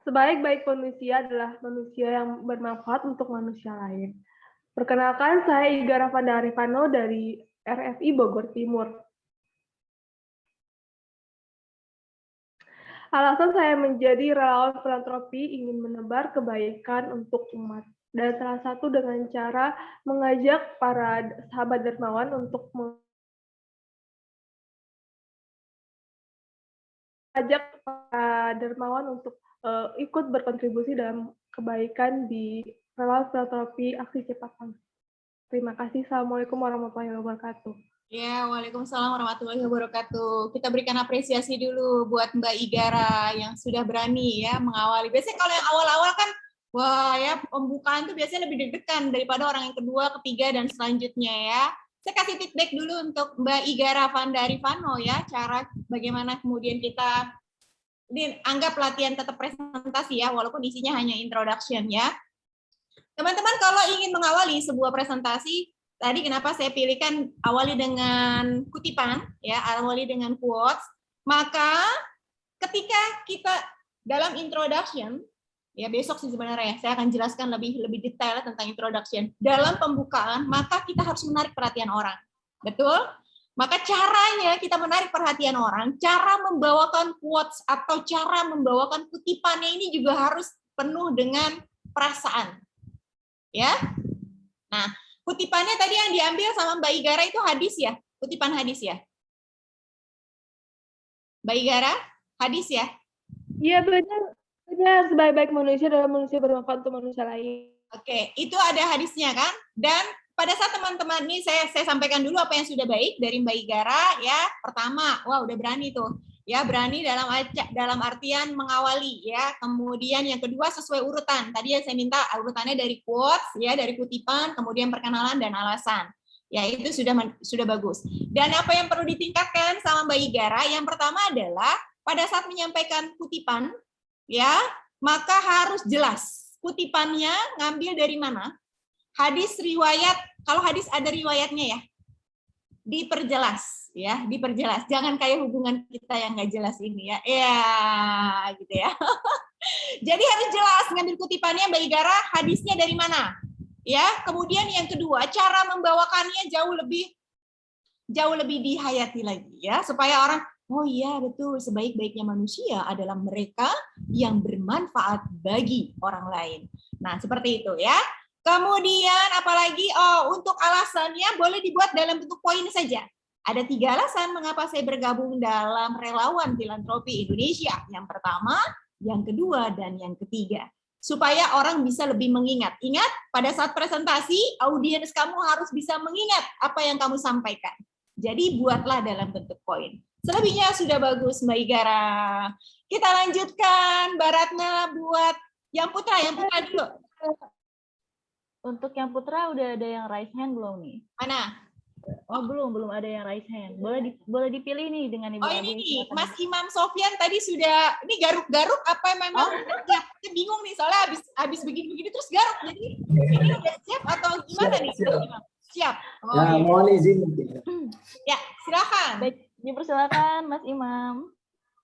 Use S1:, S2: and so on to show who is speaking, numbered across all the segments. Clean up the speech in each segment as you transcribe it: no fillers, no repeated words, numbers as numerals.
S1: Sebaik-baik manusia adalah manusia yang bermanfaat untuk manusia lain. Perkenalkan, saya Iga Rafanda Arifano dari RFI Bogor Timur. Alasan saya menjadi relawan filantropi ingin menebar kebaikan untuk umat. Dan salah satu dengan cara mengajak para sahabat dermawan untuk ikut berkontribusi dalam kebaikan di relawan filantropi aksi cepat tanggap. Terima kasih. Assalamualaikum warahmatullahi wabarakatuh.
S2: Ya, waalaikumsalam warahmatullahi wabarakatuh. Kita berikan apresiasi dulu buat Mbak Igara yang sudah berani ya mengawali. Biasanya kalau yang awal-awal kan, wah ya pembukaan tuh biasanya lebih deg-degan daripada orang yang kedua, ketiga, dan selanjutnya ya. Saya kasih feedback dulu untuk Mbak Igara Rafanda Arifano ya, cara bagaimana kemudian kita ini anggap latihan tetap presentasi ya, walaupun isinya hanya introduction ya. Teman-teman kalau ingin mengawali sebuah presentasi, tadi kenapa saya pilihkan awali dengan kutipan, ya, awali dengan quotes, maka ketika kita dalam introduction, ya besok sih sebenarnya saya akan jelaskan lebih detail tentang introduction. Dalam pembukaan, maka kita harus menarik perhatian orang. Betul? Maka caranya kita menarik perhatian orang, cara membawakan quotes atau cara membawakan kutipannya ini juga harus penuh dengan perasaan. Ya. Nah, kutipannya tadi yang diambil sama Mbak Igara itu hadis ya? Kutipan hadis ya? Mbak Igara, hadis ya?
S1: Iya, benar. Benar, sebaik-baik manusia adalah manusia bermanfaat untuk manusia lain.
S2: Oke, itu ada hadisnya kan? Dan pada saat teman-teman ini saya sampaikan dulu apa yang sudah baik dari Mbak Igara ya. Pertama, wah udah berani tuh. Ya, berani dalam artian mengawali ya. Kemudian yang kedua sesuai urutan. Tadi ya saya minta urutannya dari quotes ya, dari kutipan, kemudian perkenalan dan alasan. Ya, itu sudah bagus. Dan apa yang perlu ditingkatkan sama Mbak Igara? Yang pertama adalah pada saat menyampaikan kutipan ya, maka harus jelas. Kutipannya ngambil dari mana? Hadis riwayat, kalau hadis ada riwayatnya ya. Diperjelas ya, diperjelas. Jangan kayak hubungan kita yang nggak jelas ini ya. Ya, gitu ya. Jadi harus jelas ngambil kutipannya Mbak Igara, hadisnya dari mana? Ya, kemudian yang kedua, cara membawakannya jauh lebih dihayati lagi ya, supaya orang oh iya betul, sebaik-baiknya manusia adalah mereka yang bermanfaat bagi orang lain. Nah, seperti itu ya. Kemudian apalagi, untuk alasannya boleh dibuat dalam bentuk poin saja. Ada 3 alasan mengapa saya bergabung dalam relawan filantropi Indonesia. Yang pertama, yang kedua, dan yang ketiga. Supaya orang bisa lebih mengingat. Ingat, pada saat presentasi, audiens kamu harus bisa mengingat apa yang kamu sampaikan. Jadi buatlah dalam bentuk poin. Selebihnya sudah bagus, Mbak Igara. Kita lanjutkan, Mbak Ratna buat yang putra dulu.
S3: Untuk yang putra udah ada yang raise hand belum nih?
S2: Mana?
S3: Oh belum ada yang raise hand. Boleh dipilih nih dengan Ibu.
S2: Oh ini nih, Mas Imam Sofyan tadi sudah, ini garuk-garuk apa memang? Ya, saya bingung nih soalnya habis begini-begini terus garuk. Jadi ini udah siap atau gimana nih? Siap. Oh,
S4: ya, mohon izin.
S2: Ya, silakan.
S3: Baik, dipersilakan Mas Imam.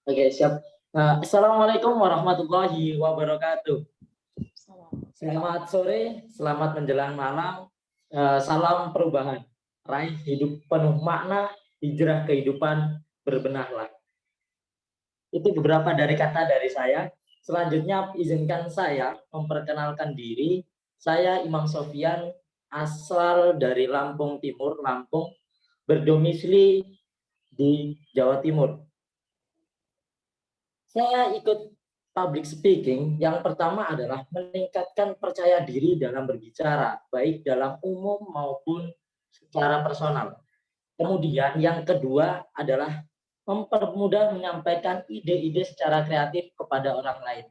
S4: Oke, siap. Assalamualaikum warahmatullahi wabarakatuh. Selamat sore, selamat menjelang malam. Salam perubahan. Raih hidup penuh makna, hijrah kehidupan berbenahlah. Itu beberapa dari kata dari saya. Selanjutnya izinkan saya memperkenalkan diri. Saya Imam Sofyan, asal dari Lampung Timur, Lampung, berdomisili di Jawa Timur. Saya ikut public speaking. Yang pertama adalah meningkatkan percaya diri dalam berbicara, baik dalam umum maupun secara personal. Kemudian yang kedua adalah mempermudah menyampaikan ide-ide secara kreatif kepada orang lain.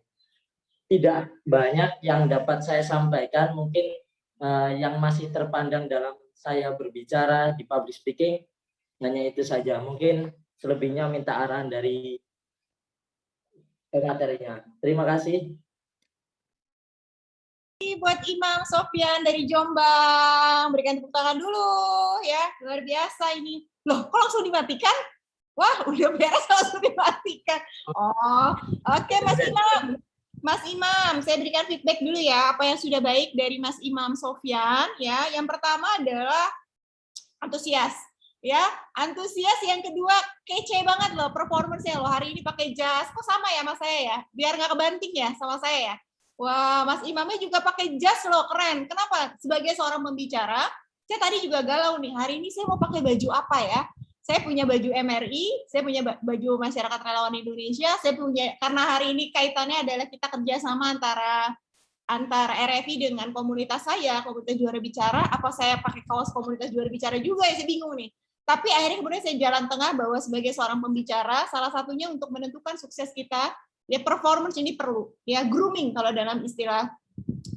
S4: Tidak banyak yang dapat saya sampaikan, mungkin yang masih terpandang dalam saya berbicara di public speaking, hanya itu saja. Mungkin selebihnya minta arahan dari materinya. Terima kasih.
S2: Buat Imam Sofyan dari Jombang, berikan tepuk tangan dulu ya, luar biasa ini. Loh, kok langsung dimatikan? Wah, udah beres langsung dimatikan. Oh, oke Mas Imam. Mas Imam, saya berikan feedback dulu ya, apa yang sudah baik dari Mas Imam Sofyan ya. Yang pertama adalah antusias ya, antusias. Yang kedua kece banget loh performance-nya loh, hari ini pakai jas, kok sama ya mas saya ya, biar nggak kebanting ya sama saya ya. Wah, Mas Imamnya juga pakai jas loh, keren. Kenapa? Sebagai seorang pembicara, saya tadi juga galau nih, hari ini saya mau pakai baju apa ya. Saya punya baju MRI, saya punya baju Masyarakat Relawan Indonesia, saya punya, karena hari ini kaitannya adalah kita kerjasama antara RFI dengan komunitas saya, komunitas juara bicara. Apa saya pakai kaos komunitas juara bicara juga ya, saya bingung nih. Tapi akhirnya kemudian saya jalan tengah bahwa sebagai seorang pembicara, salah satunya untuk menentukan sukses kita, ya performance ini perlu, ya grooming kalau dalam istilah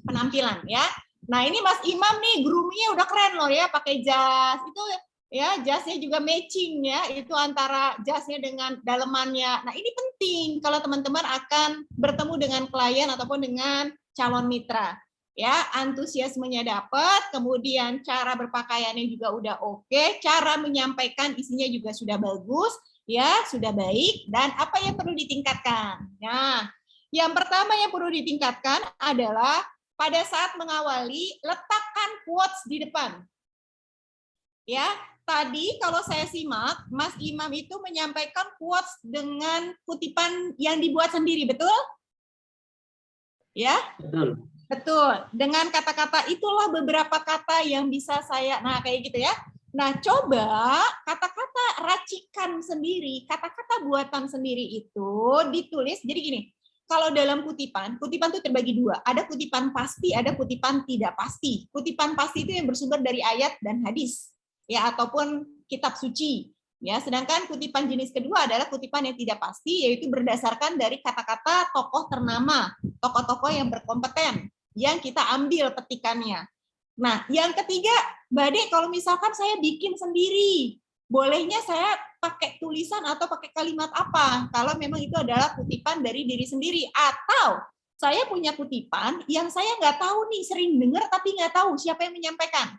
S2: penampilan ya. Nah ini Mas Imam nih groomingnya udah keren loh ya, pakai jas itu ya, jasnya juga matching ya, itu antara jasnya dengan dalemannya. Nah ini penting kalau teman-teman akan bertemu dengan klien ataupun dengan calon mitra ya, antusiasmenya dapat, kemudian cara berpakaiannya juga udah oke, cara menyampaikan isinya juga sudah bagus ya, sudah baik. Dan apa yang perlu ditingkatkan? Nah, yang pertama yang perlu ditingkatkan adalah pada saat mengawali, letakkan quotes di depan. Ya, tadi kalau saya simak, Mas Imam itu menyampaikan quotes dengan kutipan yang dibuat sendiri, betul? Ya?
S4: Betul.
S2: Betul. Dengan kata-kata itulah beberapa kata yang bisa saya, nah kayak gitu ya. Nah, coba kata-kata racikan sendiri, kata-kata buatan sendiri itu ditulis. Jadi gini, kalau dalam kutipan itu terbagi dua. Ada kutipan pasti, ada kutipan tidak pasti. Kutipan pasti itu yang bersumber dari ayat dan hadis, ya, ataupun kitab suci. Ya, sedangkan kutipan jenis kedua adalah kutipan yang tidak pasti, yaitu berdasarkan dari kata-kata tokoh ternama, tokoh-tokoh yang berkompeten, yang kita ambil petikannya. Nah, yang ketiga, Mbak Ade, kalau misalkan saya bikin sendiri, bolehnya saya pakai tulisan atau pakai kalimat apa? Kalau memang itu adalah kutipan dari diri sendiri. Atau saya punya kutipan yang saya nggak tahu nih, sering dengar tapi nggak tahu siapa yang menyampaikan.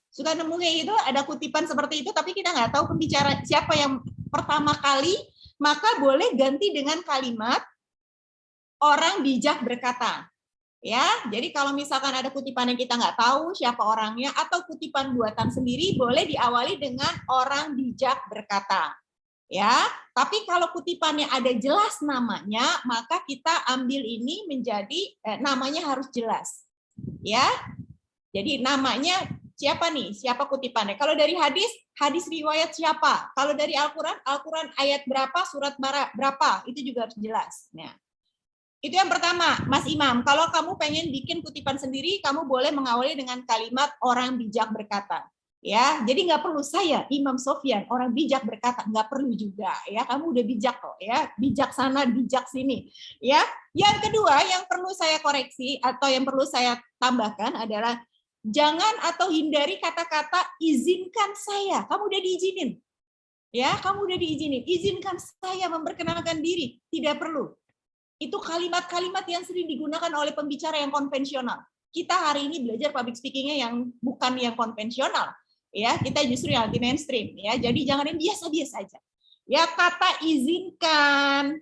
S2: Suka nemu kayak gitu, ada kutipan seperti itu, tapi kita nggak tahu pembicara siapa yang pertama kali, maka boleh ganti dengan kalimat orang bijak berkata. Ya, jadi kalau misalkan ada kutipan yang kita nggak tahu siapa orangnya atau kutipan buatan sendiri, boleh diawali dengan orang bijak berkata. Ya, tapi kalau kutipannya ada jelas namanya, maka kita ambil ini menjadi namanya harus jelas. Ya, jadi namanya siapa nih? Siapa kutipannya? Kalau dari hadis, hadis riwayat siapa? Kalau dari Al-Quran, Al-Quran ayat berapa, surat berapa? Itu juga harus jelas. Nah, itu yang pertama, Mas Imam. Kalau kamu pengen bikin kutipan sendiri, kamu boleh mengawali dengan kalimat orang bijak berkata. Ya, jadi nggak perlu saya, Imam Sofyan, orang bijak berkata, nggak perlu juga. Ya, kamu udah bijak kok. Ya, bijak sana, bijak sini. Ya, yang kedua yang perlu saya koreksi atau yang perlu saya tambahkan adalah jangan atau hindari kata-kata izinkan saya. Kamu udah diizinin. Ya, kamu udah diizinin. Izinkan saya memperkenalkan diri. Tidak perlu. Itu kalimat-kalimat yang sering digunakan oleh pembicara yang konvensional. Kita hari ini belajar public speaking-nya yang bukan yang konvensional. Ya, kita justru yang anti mainstream. Ya, jadi jangan yang biasa-biasa aja. Ya, kata izinkan,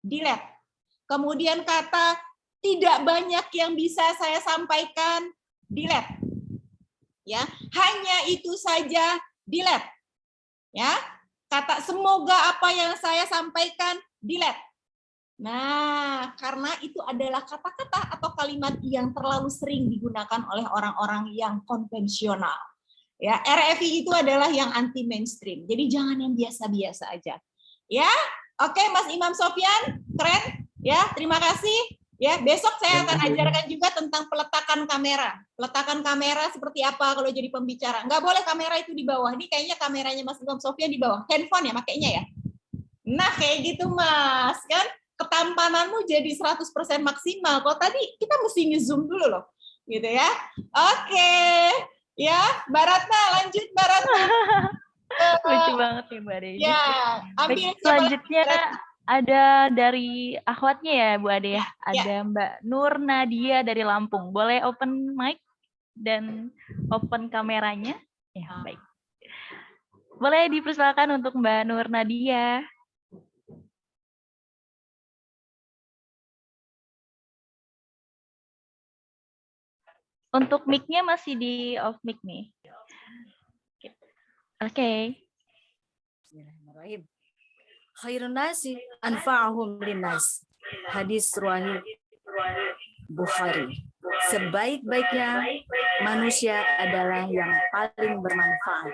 S2: delete. Kemudian kata tidak banyak yang bisa saya sampaikan, delete. Ya, hanya itu saja, delete. Ya, kata semoga apa yang saya sampaikan, delete. Nah, karena itu adalah kata-kata atau kalimat yang terlalu sering digunakan oleh orang-orang yang konvensional. Ya, RFI itu adalah yang anti mainstream. Jadi jangan yang biasa-biasa aja. Ya, oke Mas Imam Sofyan, keren. Ya, terima kasih. Ya, besok saya akan ajarkan juga tentang peletakan kamera. Peletakan kamera seperti apa kalau jadi pembicara. Nggak boleh kamera itu di bawah. Ini kayaknya kameranya Mas Imam Sofyan di bawah. Handphone ya makainya ya. Nah, kayak gitu Mas, kan? Ketampananmu jadi 100% maksimal. Kalau tadi kita mesti nge-zoom dulu loh. Gitu ya. Oke. Ya, Mbak Ratna, lanjut Mbak Ratna.
S3: Lucu banget nih Mbak Ade.
S2: Ya, ambil
S3: Baik, selanjutnya ada dari akhwatnya ya Bu Ade ya. Ada Mbak Nur Nadia dari Lampung. Boleh open mic dan open kameranya? Ya, baik. Boleh dipersilakan untuk Mbak Nur Nadia. Untuk mic-nya masih di off mic nih. Oke.
S5: Bismillahirrahmanirrahim. Khairun nasi anfa'ahum linnas. Hadis riwayat Bukhari. Sebaik-baiknya manusia adalah yang paling bermanfaat.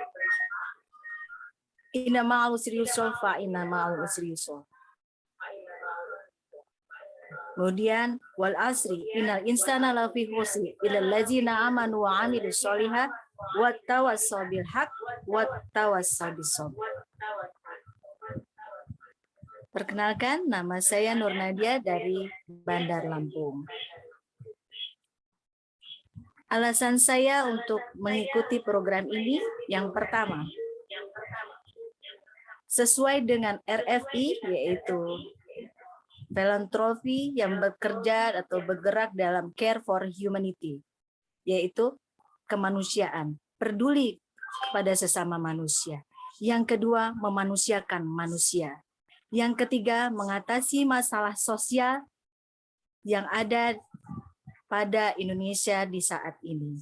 S5: Inna ma'al usri yusra fa inna ma'al usri yusra. Kemudian wal asri innal insana lafi khusri illal ladzina amanu wa amilus sholihat wa tawassaw bil haqq wa tawassaw bis sabr. Perkenalkan, nama saya Nur Nadia dari Bandar Lampung. Alasan saya untuk mengikuti program ini yang pertama, sesuai dengan RFI, yaitu filantropi yang bekerja atau bergerak dalam care for humanity, yaitu kemanusiaan, peduli kepada sesama manusia. Yang kedua, memanusiakan manusia. Yang ketiga, mengatasi masalah sosial yang ada pada Indonesia di saat ini.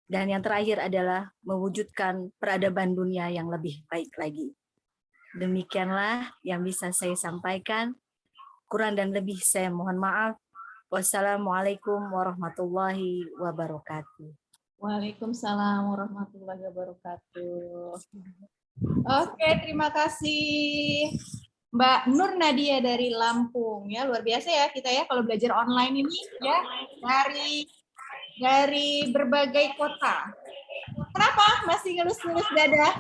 S5: Dan yang terakhir adalah mewujudkan peradaban dunia yang lebih baik lagi. Demikianlah yang bisa saya sampaikan. Kurang dan lebih saya mohon maaf. Wassalamualaikum warahmatullahi wabarakatuh.
S2: Waalaikumsalam warahmatullahi wabarakatuh. Oke, terima kasih Mbak Nur Nadia dari Lampung. Ya, luar biasa ya kita ya kalau belajar online ini ya dari berbagai kota. Kenapa masih ngelus-ngelus dada?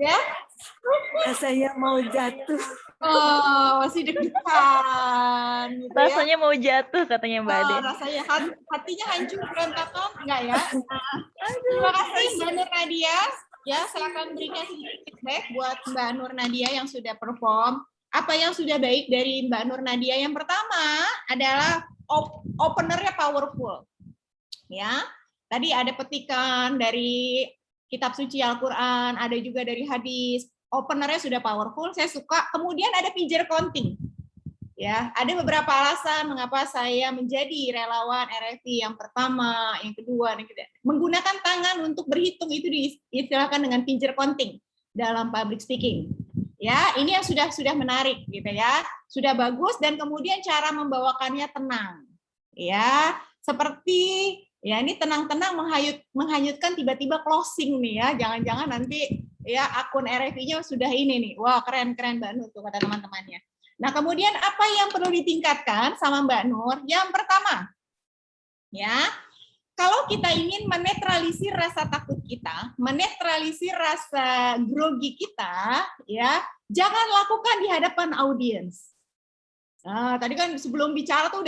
S2: Ya?
S5: Saya mau jatuh.
S2: Oh, masih deg-degan gitu ya.
S3: Rasanya mau jatuh katanya Mbak Ade.
S2: Rasanya hatinya hancur berantakan enggak ya? Terima kasih Mbak Nur Nadia. Ya, silakan berikan sedikit feedback buat Mbak Nur Nadia yang sudah perform. Apa yang sudah baik dari Mbak Nur Nadia? Yang pertama adalah openernya powerful. Ya, tadi ada petikan dari kitab suci Al-Quran, ada juga dari hadis. Openernya sudah powerful, saya suka. Kemudian ada pijar counting. Ya, ada beberapa alasan mengapa saya menjadi relawan RFI. Yang pertama, yang kedua, yang ketiga. Menggunakan tangan untuk berhitung itu diistilahkan dengan pijar counting dalam public speaking. Ya, ini yang sudah menarik gitu ya. Sudah bagus dan kemudian cara membawakannya tenang. Ya, seperti ya ini tenang-tenang menghanyutkan tiba-tiba closing nih ya. Jangan-jangan nanti ya akun RFI-nya sudah ini nih. Wah, keren-keren Mbak Nur tuh kata teman-temannya. Nah, kemudian apa yang perlu ditingkatkan sama Mbak Nur? Yang pertama, ya, kalau kita ingin menetralisir rasa takut kita, menetralisir rasa grogi kita, ya, jangan lakukan di hadapan audiens. Nah, tadi kan sebelum bicara tuh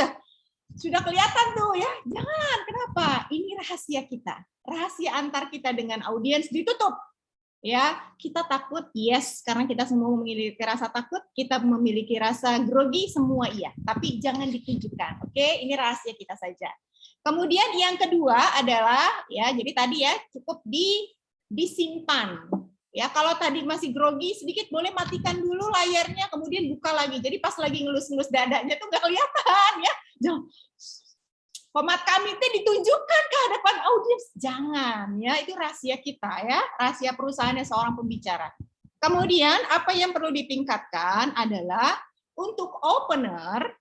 S2: sudah kelihatan tuh ya. Jangan, kenapa? Ini rahasia kita. Rahasia antar kita dengan audiens ditutup. Ya, kita takut, yes, karena kita semua memiliki rasa takut, kita memiliki rasa grogi, semua iya. Tapi jangan ditunjukkan, oke? Ini rahasia kita saja. Kemudian yang kedua adalah, ya, jadi tadi ya cukup disimpan. Ya, kalau tadi masih grogi sedikit, boleh matikan dulu layarnya, kemudian buka lagi. Jadi pas lagi ngelus-ngelus dadanya tuh nggak kelihatan, ya. Jangan. Format kami itu ditunjukkan ke hadapan audiens. Jangan, ya, itu rahasia kita ya, rahasia perusahaannya seorang pembicara. Kemudian apa yang perlu ditingkatkan adalah untuk opener,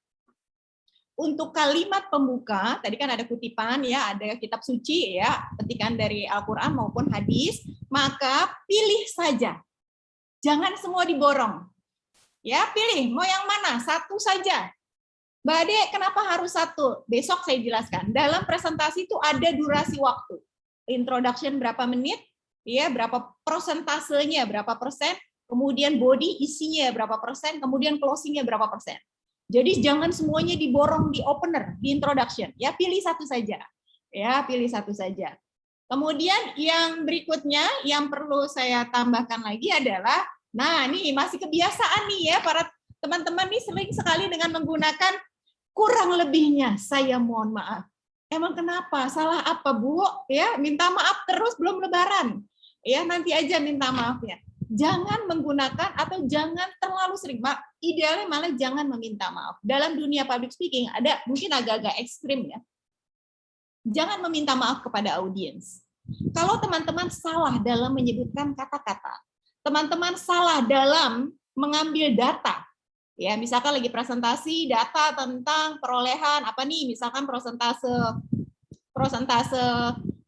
S2: untuk kalimat pembuka, tadi kan ada kutipan ya, ada kitab suci ya, petikan dari Al-Qur'an maupun hadis, maka pilih saja. Jangan semua diborong. Ya, pilih mau yang mana, satu saja. Mbak Ade, kenapa harus satu? Besok saya jelaskan. Dalam presentasi itu ada durasi waktu. Introduction berapa menit, ya, berapa persentasenya, berapa persen, kemudian body isinya berapa persen, kemudian closingnya berapa persen. Jadi jangan semuanya diborong di opener, di introduction. Ya, pilih satu saja. Ya, pilih satu saja. Kemudian yang berikutnya yang perlu saya tambahkan lagi adalah, nah ini masih kebiasaan nih ya, para teman-teman nih sering sekali dengan menggunakan kurang lebihnya, saya mohon maaf. Emang kenapa? Salah apa, Bu? Ya, minta maaf terus belum lebaran. Ya, nanti aja minta maaf ya. Jangan menggunakan atau jangan terlalu sering. Idealnya malah jangan meminta maaf. Dalam dunia public speaking ada mungkin agak-agak ekstrim ya. jangan meminta maaf kepada audiens. Kalau teman-teman salah dalam menyebutkan kata-kata, teman-teman salah dalam mengambil data, ya misalkan lagi presentasi data tentang perolehan apa nih, misalkan persentase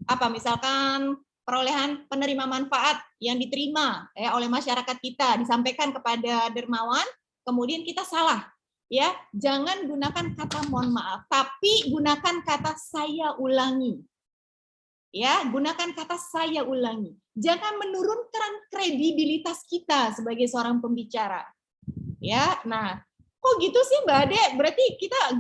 S2: apa, misalkan perolehan penerima manfaat yang diterima ya oleh masyarakat kita disampaikan kepada dermawan, kemudian kita salah. Ya, jangan gunakan kata mohon maaf, tapi gunakan kata saya ulangi. Ya, gunakan kata saya ulangi. Jangan menurunkan kredibilitas kita sebagai seorang pembicara. Ya, nah, kok gitu sih Mbak Ade? Berarti kita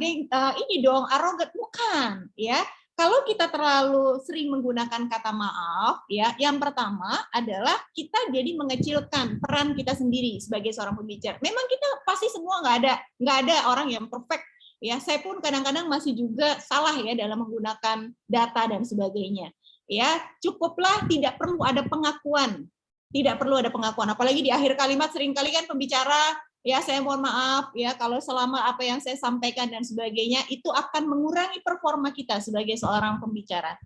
S2: ini dong arogan, bukan, ya. Kalau kita terlalu sering menggunakan kata maaf, ya, yang pertama adalah kita jadi mengecilkan peran kita sendiri sebagai seorang pembicara. Memang kita pasti semua nggak ada orang yang perfect, ya. Saya pun kadang-kadang masih juga salah ya dalam menggunakan data dan sebagainya. Ya, cukuplah tidak perlu ada pengakuan. Tidak perlu ada pengakuan, apalagi di akhir kalimat seringkali kan pembicara ya saya mohon maaf ya kalau selama apa yang saya sampaikan dan sebagainya itu akan mengurangi performa kita sebagai seorang pembicara.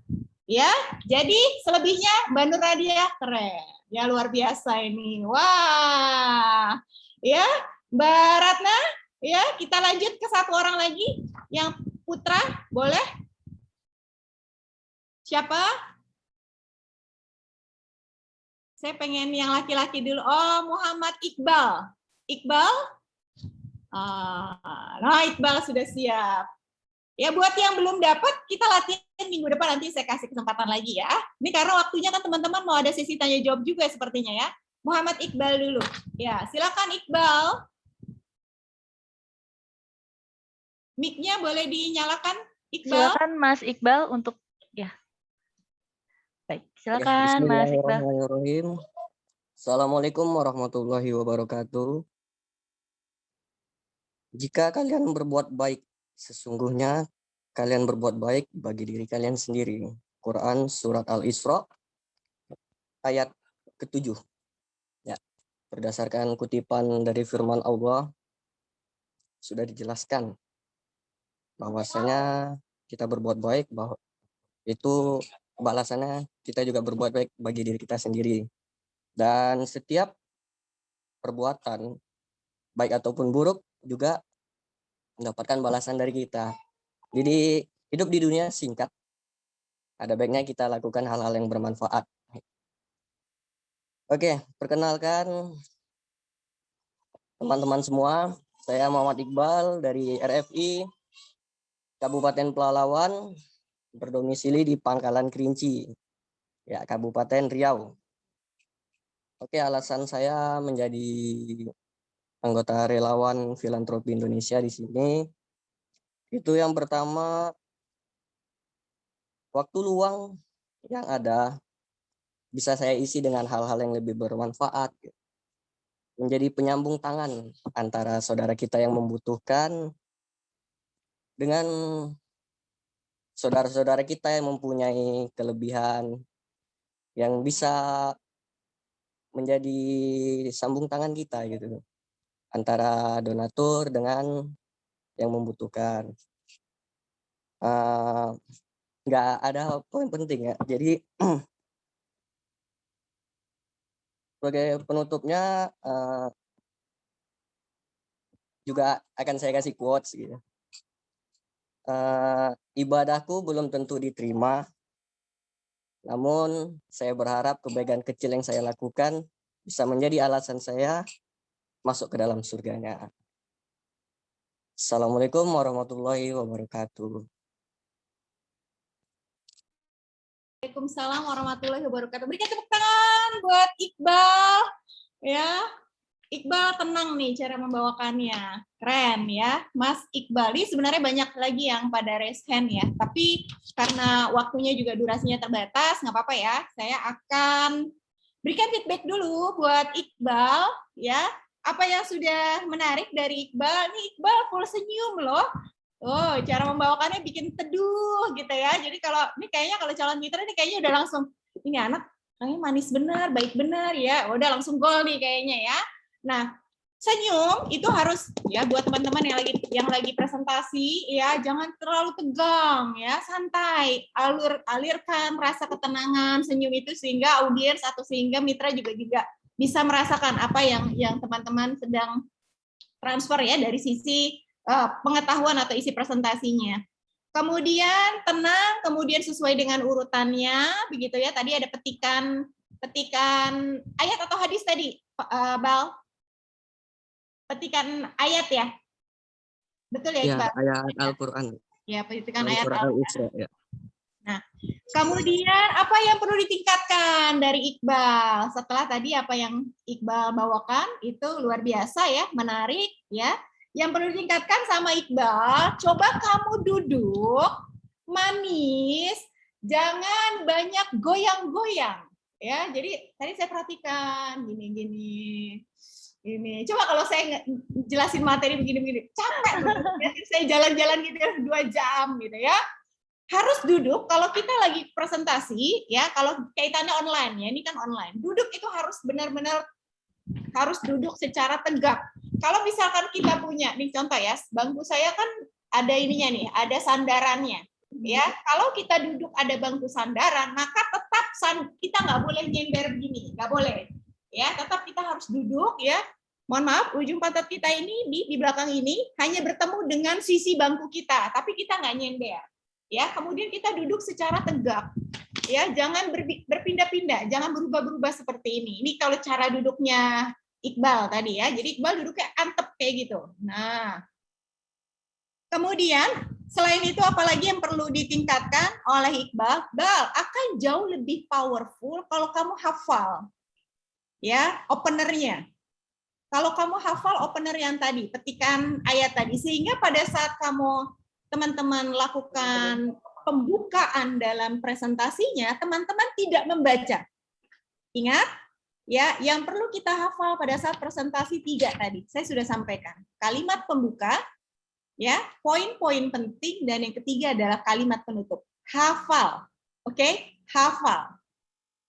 S2: Ya, jadi selebihnya Mbak Nur Nadia keren. Ya luar biasa ini. Wah. Ya, Mbak Ratna, ya kita lanjut ke satu orang lagi yang putra, boleh? Siapa? Saya pengen yang laki-laki dulu. Oh, Muhammad Iqbal. Iqbal? Nah, Iqbal sudah siap. Ya, buat yang belum dapat, kita latihan minggu depan, nanti saya kasih kesempatan lagi ya. Ini karena waktunya kan teman-teman mau ada sesi tanya jawab juga sepertinya ya. Muhammad Iqbal dulu. Ya, silakan Iqbal. Mic-nya boleh dinyalakan, Iqbal.
S3: Silakan Mas Iqbal untuk ya. Baik, silakan Mas Iqbal.
S6: Bismillahirrahmanirrahim. Assalamualaikum warahmatullahi wabarakatuh. Jika kalian berbuat baik, sesungguhnya kalian berbuat baik bagi diri kalian sendiri. Quran surat Al-Isra ayat ke-7. Ya, berdasarkan kutipan dari firman Allah sudah dijelaskan bahwasanya kita berbuat baik bahwa itu balasannya kita juga berbuat baik bagi diri kita sendiri. Dan setiap perbuatan baik ataupun buruk juga mendapatkan balasan dari kita. Jadi hidup di dunia singkat. Ada baiknya kita lakukan hal-hal yang bermanfaat. Oke, perkenalkan teman-teman semua. Saya Muhammad Iqbal dari RFI Kabupaten Pelalawan, berdomisili di Pangkalan Kerinci, ya Kabupaten Riau. Oke, alasan saya menjadi anggota relawan filantropi Indonesia di sini itu yang pertama, waktu luang yang ada bisa saya isi dengan hal-hal yang lebih bermanfaat, menjadi penyambung tangan antara saudara kita yang membutuhkan dengan saudara-saudara kita yang mempunyai kelebihan yang bisa menjadi sambung tangan kita gitu, antara donatur dengan yang membutuhkan. Nggak ada poin penting ya. Jadi sebagai penutupnya juga akan saya kasih quotes gitu. Ibadahku belum tentu diterima, namun saya berharap kebaikan kecil yang saya lakukan bisa menjadi alasan saya masuk ke dalam surganya. Assalamualaikum warahmatullahi wabarakatuh.
S2: Waalaikumsalam warahmatullahi wabarakatuh. Berikan tepuk tangan buat Iqbal. Ya, Iqbal tenang nih cara membawakannya. Keren ya, Mas Iqbal. Ini sebenarnya banyak lagi yang pada raise hand ya. Tapi karena waktunya juga durasinya terbatas, nggak apa-apa ya. Saya akan berikan feedback dulu buat Iqbal. Ya, apa yang sudah menarik dari Iqbal? Nih Iqbal full senyum loh. Oh, cara membawakannya bikin teduh gitu ya. Jadi kalau ini kayaknya kalau calon mitra ini kayaknya udah langsung ini anak orangnya manis bener, baik bener ya. Udah langsung gol nih kayaknya ya. Nah, senyum itu harus ya buat teman-teman yang lagi presentasi ya, jangan terlalu tegang ya, santai, alirkan rasa ketenangan, senyum itu sehingga audiens atau sehingga mitra juga bisa merasakan apa yang teman-teman sedang transfer ya dari sisi pengetahuan atau isi presentasinya. Kemudian tenang, kemudian sesuai dengan urutannya begitu ya. Tadi ada petikan ayat atau hadis tadi, Bal? Petikan ayat ya, betul ya
S6: Ya,
S2: Iqbal?
S6: ayat Al-Quran.
S2: Ya, petikan
S6: Dalam
S2: ayat
S6: surah
S2: Al-Quran.
S6: Al-Isra, ya.
S2: Nah, kemudian apa yang perlu ditingkatkan dari Iqbal? Setelah tadi apa yang Iqbal bawakan itu luar biasa ya, menarik ya. Yang perlu ditingkatkan sama Iqbal, coba kamu duduk manis, jangan banyak goyang-goyang ya. Jadi tadi saya perhatikan gini. Ini coba kalau saya jelasin materi begini capek saya jalan-jalan gitu ya 2 jam gitu ya, harus duduk. Kalau kita lagi presentasi ya, kalau kaitannya online ya, ini kan online, duduk itu harus benar-benar harus duduk secara tegak. Kalau misalkan kita punya nih contoh ya, bangku saya kan ada ininya nih, ada sandarannya ya. Kalau kita duduk ada bangku sandaran, maka tetap kita nggak boleh nyender begini, nggak boleh. Ya, tetap kita harus duduk ya. Mohon maaf, ujung pantat kita ini di belakang ini hanya bertemu dengan sisi bangku kita, tapi kita nggak nyender. Ya, kemudian kita duduk secara tegak. Ya, jangan berpindah-pindah, jangan berubah-berubah seperti ini. Ini kalau cara duduknya Iqbal tadi ya. Jadi Iqbal duduknya antep kayak gitu. Nah, kemudian selain itu apalagi yang perlu ditingkatkan oleh Iqbal? Bal, akan jauh lebih powerful kalau kamu hafal ya openernya. Kalau kamu hafal opener yang tadi, petikan ayat tadi, sehingga pada saat teman-teman lakukan pembukaan dalam presentasinya, teman-teman tidak membaca. Ingat, ya, yang perlu kita hafal pada saat presentasi 3 tadi, saya sudah sampaikan. Kalimat pembuka, ya, poin-poin penting, dan yang ketiga adalah kalimat penutup. Hafal, oke? Hafal.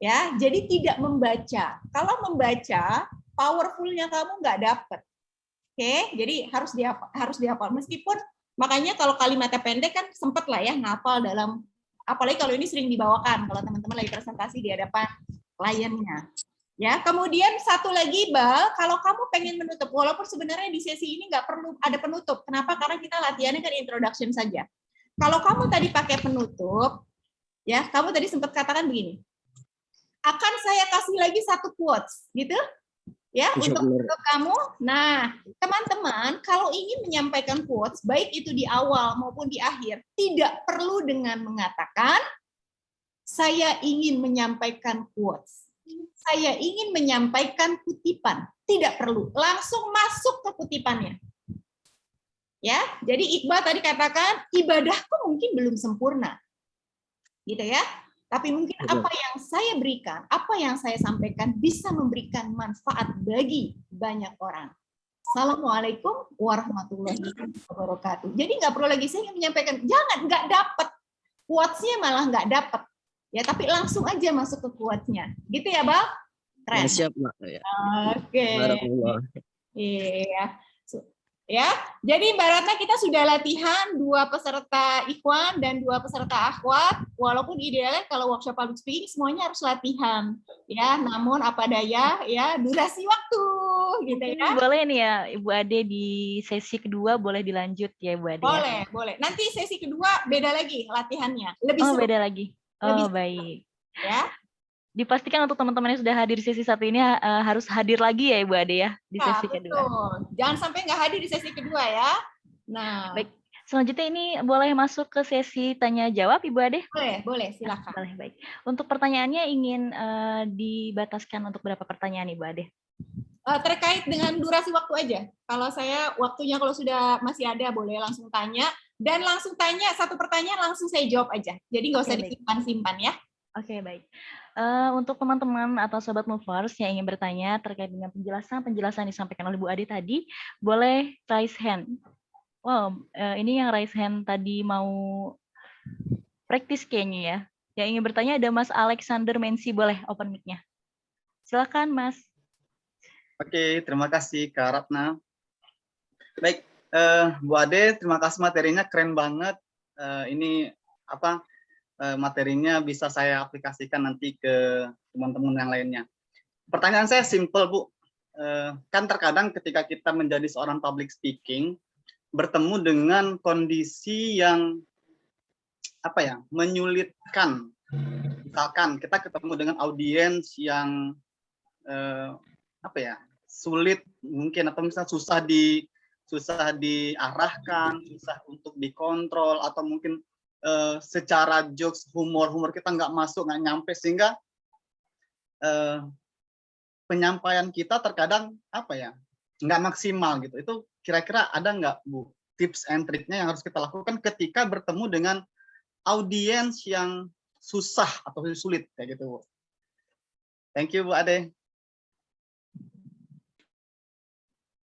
S2: Ya, jadi tidak membaca. Kalau membaca, powerful-nya kamu nggak dapet. Oke, jadi harus dihafal. Meskipun makanya kalau kalimatnya pendek kan sempet lah ya ngapal dalam, apalagi kalau ini sering dibawakan kalau teman-teman lagi presentasi di hadapan kliennya. Ya, kemudian satu lagi, Bal, kalau kamu pengen menutup, walaupun sebenarnya di sesi ini nggak perlu ada penutup. Kenapa? Karena kita latihannya kan introduction saja. Kalau kamu tadi pakai penutup, ya, kamu tadi sempat katakan begini. Akan saya kasih lagi 1 quotes, gitu, ya, untuk kamu. Nah, teman-teman, kalau ingin menyampaikan quotes, baik itu di awal maupun di akhir, tidak perlu dengan mengatakan, saya ingin menyampaikan quotes, saya ingin menyampaikan kutipan. Tidak perlu, langsung masuk ke kutipannya. Ya, jadi Iqbal tadi katakan, ibadahku mungkin belum sempurna, gitu ya. Tapi mungkin apa yang saya berikan, apa yang saya sampaikan bisa memberikan manfaat bagi banyak orang. Assalamualaikum warahmatullahi wabarakatuh. Jadi nggak perlu lagi saya menyampaikan, jangan, nggak dapat. Quotes-nya malah nggak dapat. Ya, tapi langsung aja masuk ke quotes-nya. Gitu ya, Bang? Keren.
S6: Siap, Mbak.
S2: Oke. Iya. Ya, jadi ibaratnya kita sudah latihan 2 peserta ikhwan dan 2 peserta akhwat. Walaupun idealnya kalau workshop public speaking semuanya harus latihan, ya. Namun apa daya, ya, durasi waktu, gitu ya.
S3: Boleh nih ya, Ibu Ade di sesi kedua boleh dilanjut ya, Ibu Ade.
S2: Boleh, ya? Boleh. Nanti sesi kedua beda lagi latihannya, lebih seru.
S3: Beda lagi.
S2: Lebih
S3: baik.
S2: Ya.
S3: Dipastikan untuk teman-teman yang sudah hadir di sesi 1 ini harus hadir lagi ya Ibu Ade ya di sesi kedua.
S2: Betul. Jangan sampai nggak hadir di sesi kedua ya. Nah,
S3: baik. Selanjutnya ini boleh masuk ke sesi tanya jawab Ibu Ade?
S2: Boleh, silakan.
S3: Boleh, baik. Untuk pertanyaannya ingin dibataskan untuk berapa pertanyaan Ibu Ade?
S2: Terkait dengan durasi waktu aja. Kalau saya waktunya kalau sudah masih ada boleh langsung tanya, dan langsung tanya 1 pertanyaan langsung saya jawab aja. Jadi nggak usah disimpan-simpan ya.
S3: Oke, baik. Untuk teman-teman atau sobat movers yang ingin bertanya terkait dengan penjelasan disampaikan oleh Bu Ade tadi, boleh raise hand. Wow, ini yang raise hand tadi mau praktis kayaknya ya. Yang ingin bertanya ada Mas Alexander Mensi, boleh open mic-nya. Silakan Mas.
S7: Oke, terima kasih Kak Ratna. Baik, Bu Ade, terima kasih materinya keren banget. Ini apa materinya bisa saya aplikasikan nanti ke teman-teman yang lainnya. Pertanyaan saya simple, Bu. Kan terkadang ketika kita menjadi seorang public speaking, bertemu dengan kondisi yang apa ya, menyulitkan. Misalkan kita ketemu dengan audiens yang apa ya, sulit mungkin, atau misalnya susah diarahkan, susah untuk dikontrol, atau mungkin secara jokes, humor kita nggak masuk, nggak nyampe, sehingga penyampaian kita terkadang apa ya, nggak maksimal gitu. Itu kira-kira ada nggak, Bu, tips and triknya yang harus kita lakukan ketika bertemu dengan audiens yang susah atau sulit kayak gitu, Bu? Thank you, Bu Ade.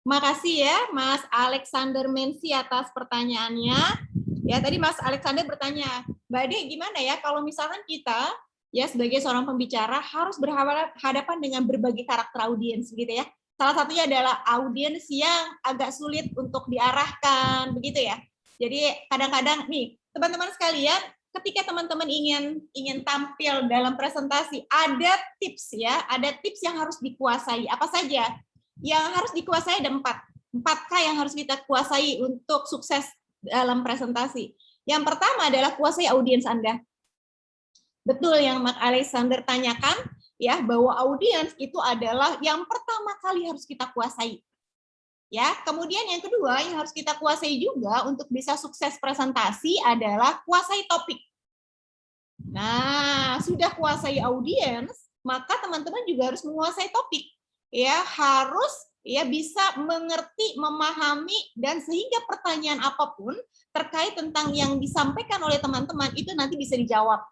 S2: Makasih ya Mas Alexander Mensi atas pertanyaannya. Ya, tadi Mas Alexander bertanya, Mbak Ade gimana ya kalau misalkan kita ya sebagai seorang pembicara harus berhadapan dengan berbagai karakter audiens gitu ya. Salah satunya adalah audiens yang agak sulit untuk diarahkan begitu ya. Jadi kadang-kadang nih, teman-teman sekalian, ketika teman-teman ingin tampil dalam presentasi, ada tips ya, ada tips yang harus dikuasai. Apa saja? Yang harus dikuasai ada 4K yang harus kita kuasai untuk sukses dalam presentasi. Yang pertama adalah kuasai audiens Anda. Betul yang Mas Alexander tanyakan, ya, bahwa audiens itu adalah yang pertama kali harus kita kuasai. Ya, kemudian yang kedua yang harus kita kuasai juga untuk bisa sukses presentasi adalah kuasai topik. Nah, sudah kuasai audiens, maka teman-teman juga harus menguasai topik. Ya, harus ya bisa mengerti, memahami, dan sehingga pertanyaan apapun terkait tentang yang disampaikan oleh teman-teman itu nanti bisa dijawab.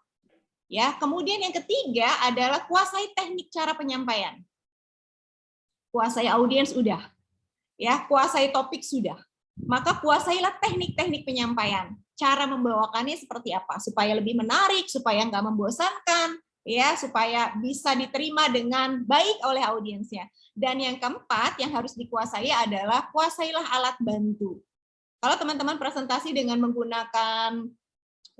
S2: Ya, kemudian yang ketiga adalah kuasai teknik cara penyampaian. Kuasai audiens udah. Ya, kuasai topik sudah. Maka kuasailah teknik-teknik penyampaian. Cara membawakannya seperti apa supaya lebih menarik, supaya nggak membosankan, ya, supaya bisa diterima dengan baik oleh audiensnya. Dan yang keempat yang harus dikuasai adalah kuasailah alat bantu. Kalau teman-teman presentasi dengan menggunakan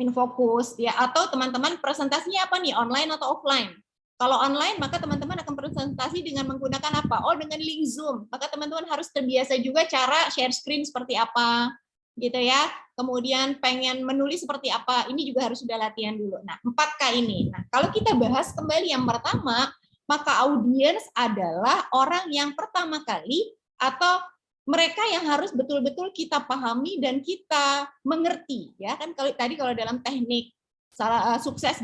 S2: Infocus, ya, atau teman-teman presentasinya apa nih, online atau offline? Kalau online, maka teman-teman akan presentasi dengan menggunakan apa? Oh, dengan link Zoom. Maka teman-teman harus terbiasa juga cara share screen seperti apa, gitu ya. Kemudian pengen menulis seperti apa, ini juga harus sudah latihan dulu. Nah, 4K ini. Nah, kalau kita bahas kembali yang pertama, maka audiens adalah orang yang pertama kali atau mereka yang harus betul-betul kita pahami dan kita mengerti, ya kan. Kalau dalam teknik sukses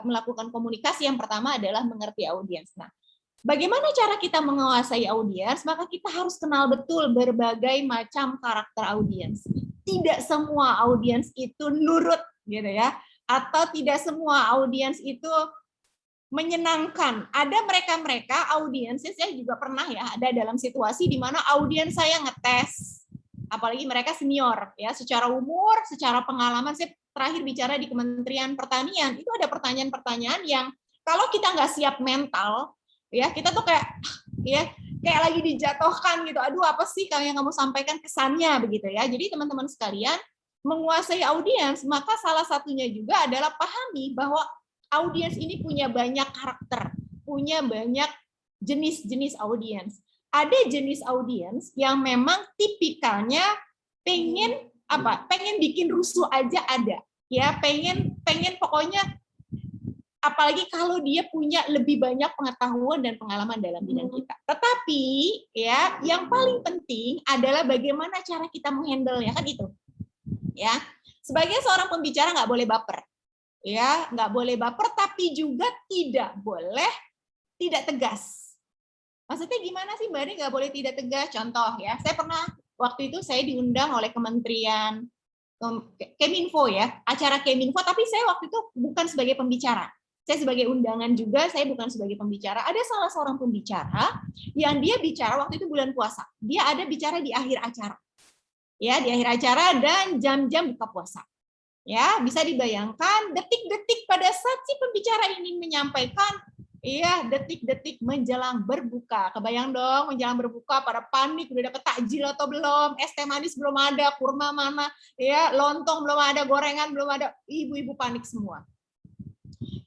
S2: melakukan komunikasi, yang pertama adalah mengerti audiens. Nah, bagaimana cara kita menguasai audiens? Maka kita harus kenal betul berbagai macam karakter audiens. Tidak semua audiens itu nurut, gitu ya, atau tidak semua audiens itu menyenangkan. Ada mereka audiens, saya juga pernah ya ada dalam situasi di mana audiens saya ngetes, apalagi mereka senior ya, secara umur, secara pengalaman. Saya terakhir bicara di Kementerian Pertanian, itu ada pertanyaan-pertanyaan yang kalau kita nggak siap mental, ya kita tuh kayak lagi dijatuhkan gitu. Aduh, apa sih kalau yang kamu sampaikan kesannya begitu ya. Jadi teman-teman sekalian, menguasai audiens, maka salah satunya juga adalah pahami bahwa audiens ini punya banyak karakter, punya banyak jenis-jenis audiens. Ada jenis audiens yang memang tipikalnya pengen bikin rusuh aja ada. Ya, pengen pokoknya, apalagi kalau dia punya lebih banyak pengetahuan dan pengalaman dalam bidang kita. Tetapi ya, yang paling penting adalah bagaimana cara kita menghandle-nya, kan itu. Ya, sebagai seorang pembicara nggak boleh baper. Ya, nggak boleh baper, tapi juga tidak boleh tidak tegas. Maksudnya gimana sih, Mbak Ade nggak boleh tidak tegas? Contoh ya, saya pernah waktu itu saya diundang oleh Kementerian Keminfo ya, acara Keminfo, tapi saya waktu itu bukan sebagai pembicara. Saya sebagai undangan juga, saya bukan sebagai pembicara. Ada salah seorang pembicara yang dia bicara waktu itu bulan puasa. Dia ada bicara di akhir acara. Ya, di akhir acara dan jam-jam buka puasa. Ya, bisa dibayangkan detik-detik pada saat si pembicara ini menyampaikan Iya, detik-detik menjelang berbuka. Kebayang dong, menjelang berbuka pada panik, udah dapet takjil atau belum, es teh manis belum ada, kurma mana, ya, lontong belum ada, gorengan belum ada, ibu-ibu panik semua.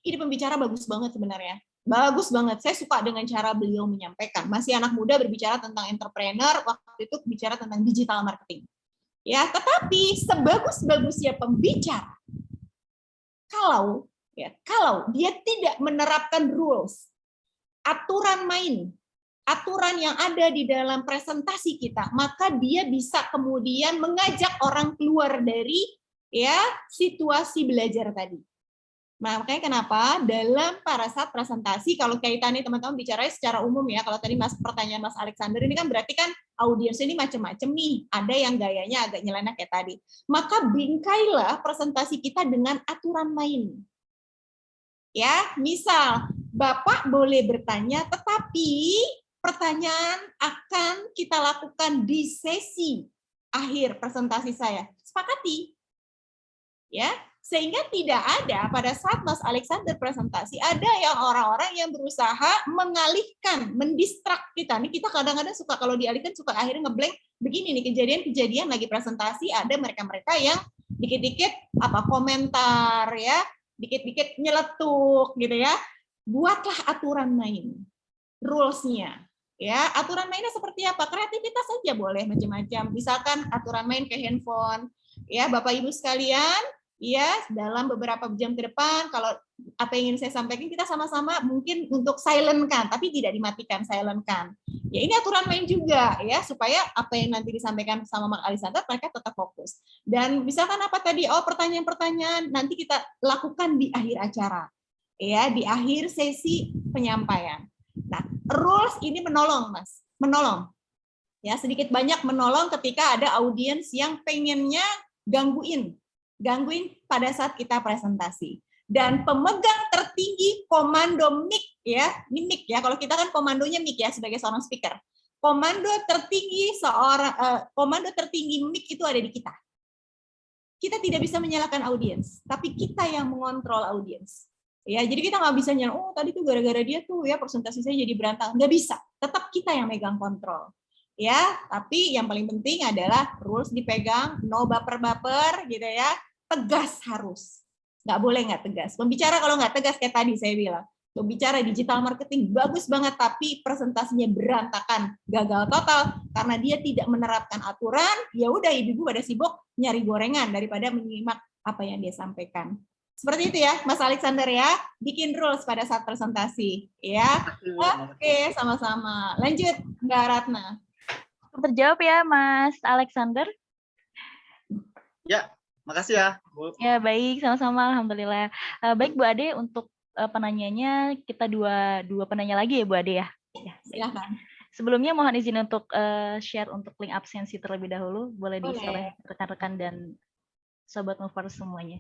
S2: Ini pembicara bagus banget sebenarnya. Bagus banget. Saya suka dengan cara beliau menyampaikan. Masih anak muda berbicara tentang entrepreneur, waktu itu bicara tentang digital marketing. Ya, tetapi sebagus-bagusnya pembicara, kalau dia tidak menerapkan rules, aturan main, aturan yang ada di dalam presentasi kita, maka dia bisa kemudian mengajak orang keluar dari situasi belajar tadi. Nah, makanya kenapa dalam pada saat presentasi, kalau kaitannya teman-teman bicara secara umum ya, kalau tadi pertanyaan Mas Alexander ini kan berarti kan audiens ini macam-macam nih, ada yang gayanya agak nyeleneh kayak tadi. Maka bingkailah presentasi kita dengan aturan main. Ya, misal Bapak boleh bertanya, tetapi pertanyaan akan kita lakukan di sesi akhir presentasi saya. Sepakati. Ya, sehingga tidak ada pada saat Mas Alexander presentasi, ada yang orang-orang yang berusaha mengalihkan, mendistrak kita. Nih kita kadang-kadang suka kalau dialihkan suka akhirnya ngeblank. Begini nih kejadian-kejadian lagi presentasi, ada mereka-mereka yang dikit-dikit komentar ya, dikit-dikit nyeletuk gitu ya. Buatlah aturan main, rules-nya. Ya, aturan mainnya seperti apa? Kreativitas saja boleh macam-macam. Misalkan aturan main ke handphone. Ya, Bapak Ibu sekalian, ya, dalam beberapa jam ke depan, kalau apa yang ingin saya sampaikan, kita sama-sama mungkin untuk silent-kan, tapi tidak dimatikan, silent-kan. Ya, ini aturan main juga, ya, supaya apa yang nanti disampaikan sama Mak Alexander, mereka tetap fokus. Dan misalkan apa tadi, pertanyaan-pertanyaan nanti kita lakukan di akhir acara, ya, di akhir sesi penyampaian. Nah, rules ini menolong, Mas, menolong. Ya, sedikit banyak menolong ketika ada audiens yang pengennya gangguin pada saat kita presentasi. Dan pemegang tertinggi komando mic ya, ini mic ya. Kalau kita kan komandonya mic ya sebagai seorang speaker. Komando tertinggi mic itu ada di kita. Kita tidak bisa menyalahkan audiens, tapi kita yang mengontrol audiens. Ya, jadi kita nggak bisa nyalahin, tadi tuh gara-gara dia tuh ya presentasi saya jadi berantakan. Nggak bisa. Tetap kita yang megang kontrol. Ya, tapi yang paling penting adalah rules dipegang, no baper-baper gitu ya. Tegas harus, nggak boleh nggak tegas. Pembicara kalau nggak tegas kayak tadi saya bilang, pembicara digital marketing bagus banget tapi presentasinya berantakan, gagal total karena dia tidak menerapkan aturan. Ya udah ibu-ibu pada sibuk nyari gorengan daripada menyimak apa yang dia sampaikan. Seperti itu ya, Mas Alexander ya, bikin rules pada saat presentasi ya. Oke, sama-sama. Lanjut, Mbak Ratna.
S3: Terjawab ya, Mas Alexander.
S7: Ya. Makasih ya, Bu.
S3: Ya, baik. Sama-sama. Alhamdulillah. Baik, Bu Ade, untuk penanyanya, kita dua penanya lagi ya, Bu Ade ya.
S2: Silakan.
S3: Sebelumnya mohon izin untuk share untuk link absensi terlebih dahulu. Boleh di-share oleh rekan-rekan dan Sobat Movers semuanya.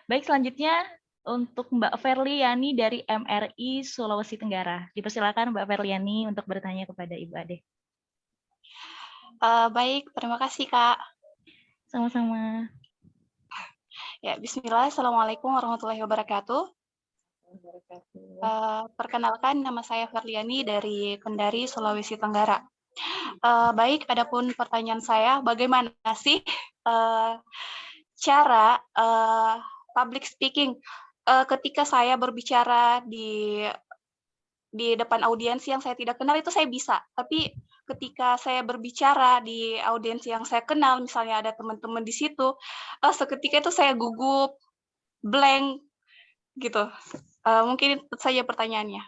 S3: Baik, selanjutnya untuk Mbak Verliani dari MRI Sulawesi Tenggara. Dipersilakan Mbak Verliani untuk bertanya kepada Ibu Ade.
S8: Baik, terima kasih, Kak.
S3: Sama-sama.
S8: Ya, bismillah, assalamualaikum warahmatullahi wabarakatuh. Perkenalkan, nama saya Verliani dari Kendari, Sulawesi Tenggara. Baik, adapun pertanyaan saya, bagaimana sih cara public speaking ketika saya berbicara di depan audiens yang saya tidak kenal itu saya bisa, tapi ketika saya berbicara di audiens yang saya kenal, misalnya ada teman-teman di situ, seketika itu saya gugup, blank, gitu. Mungkin itu saja pertanyaannya.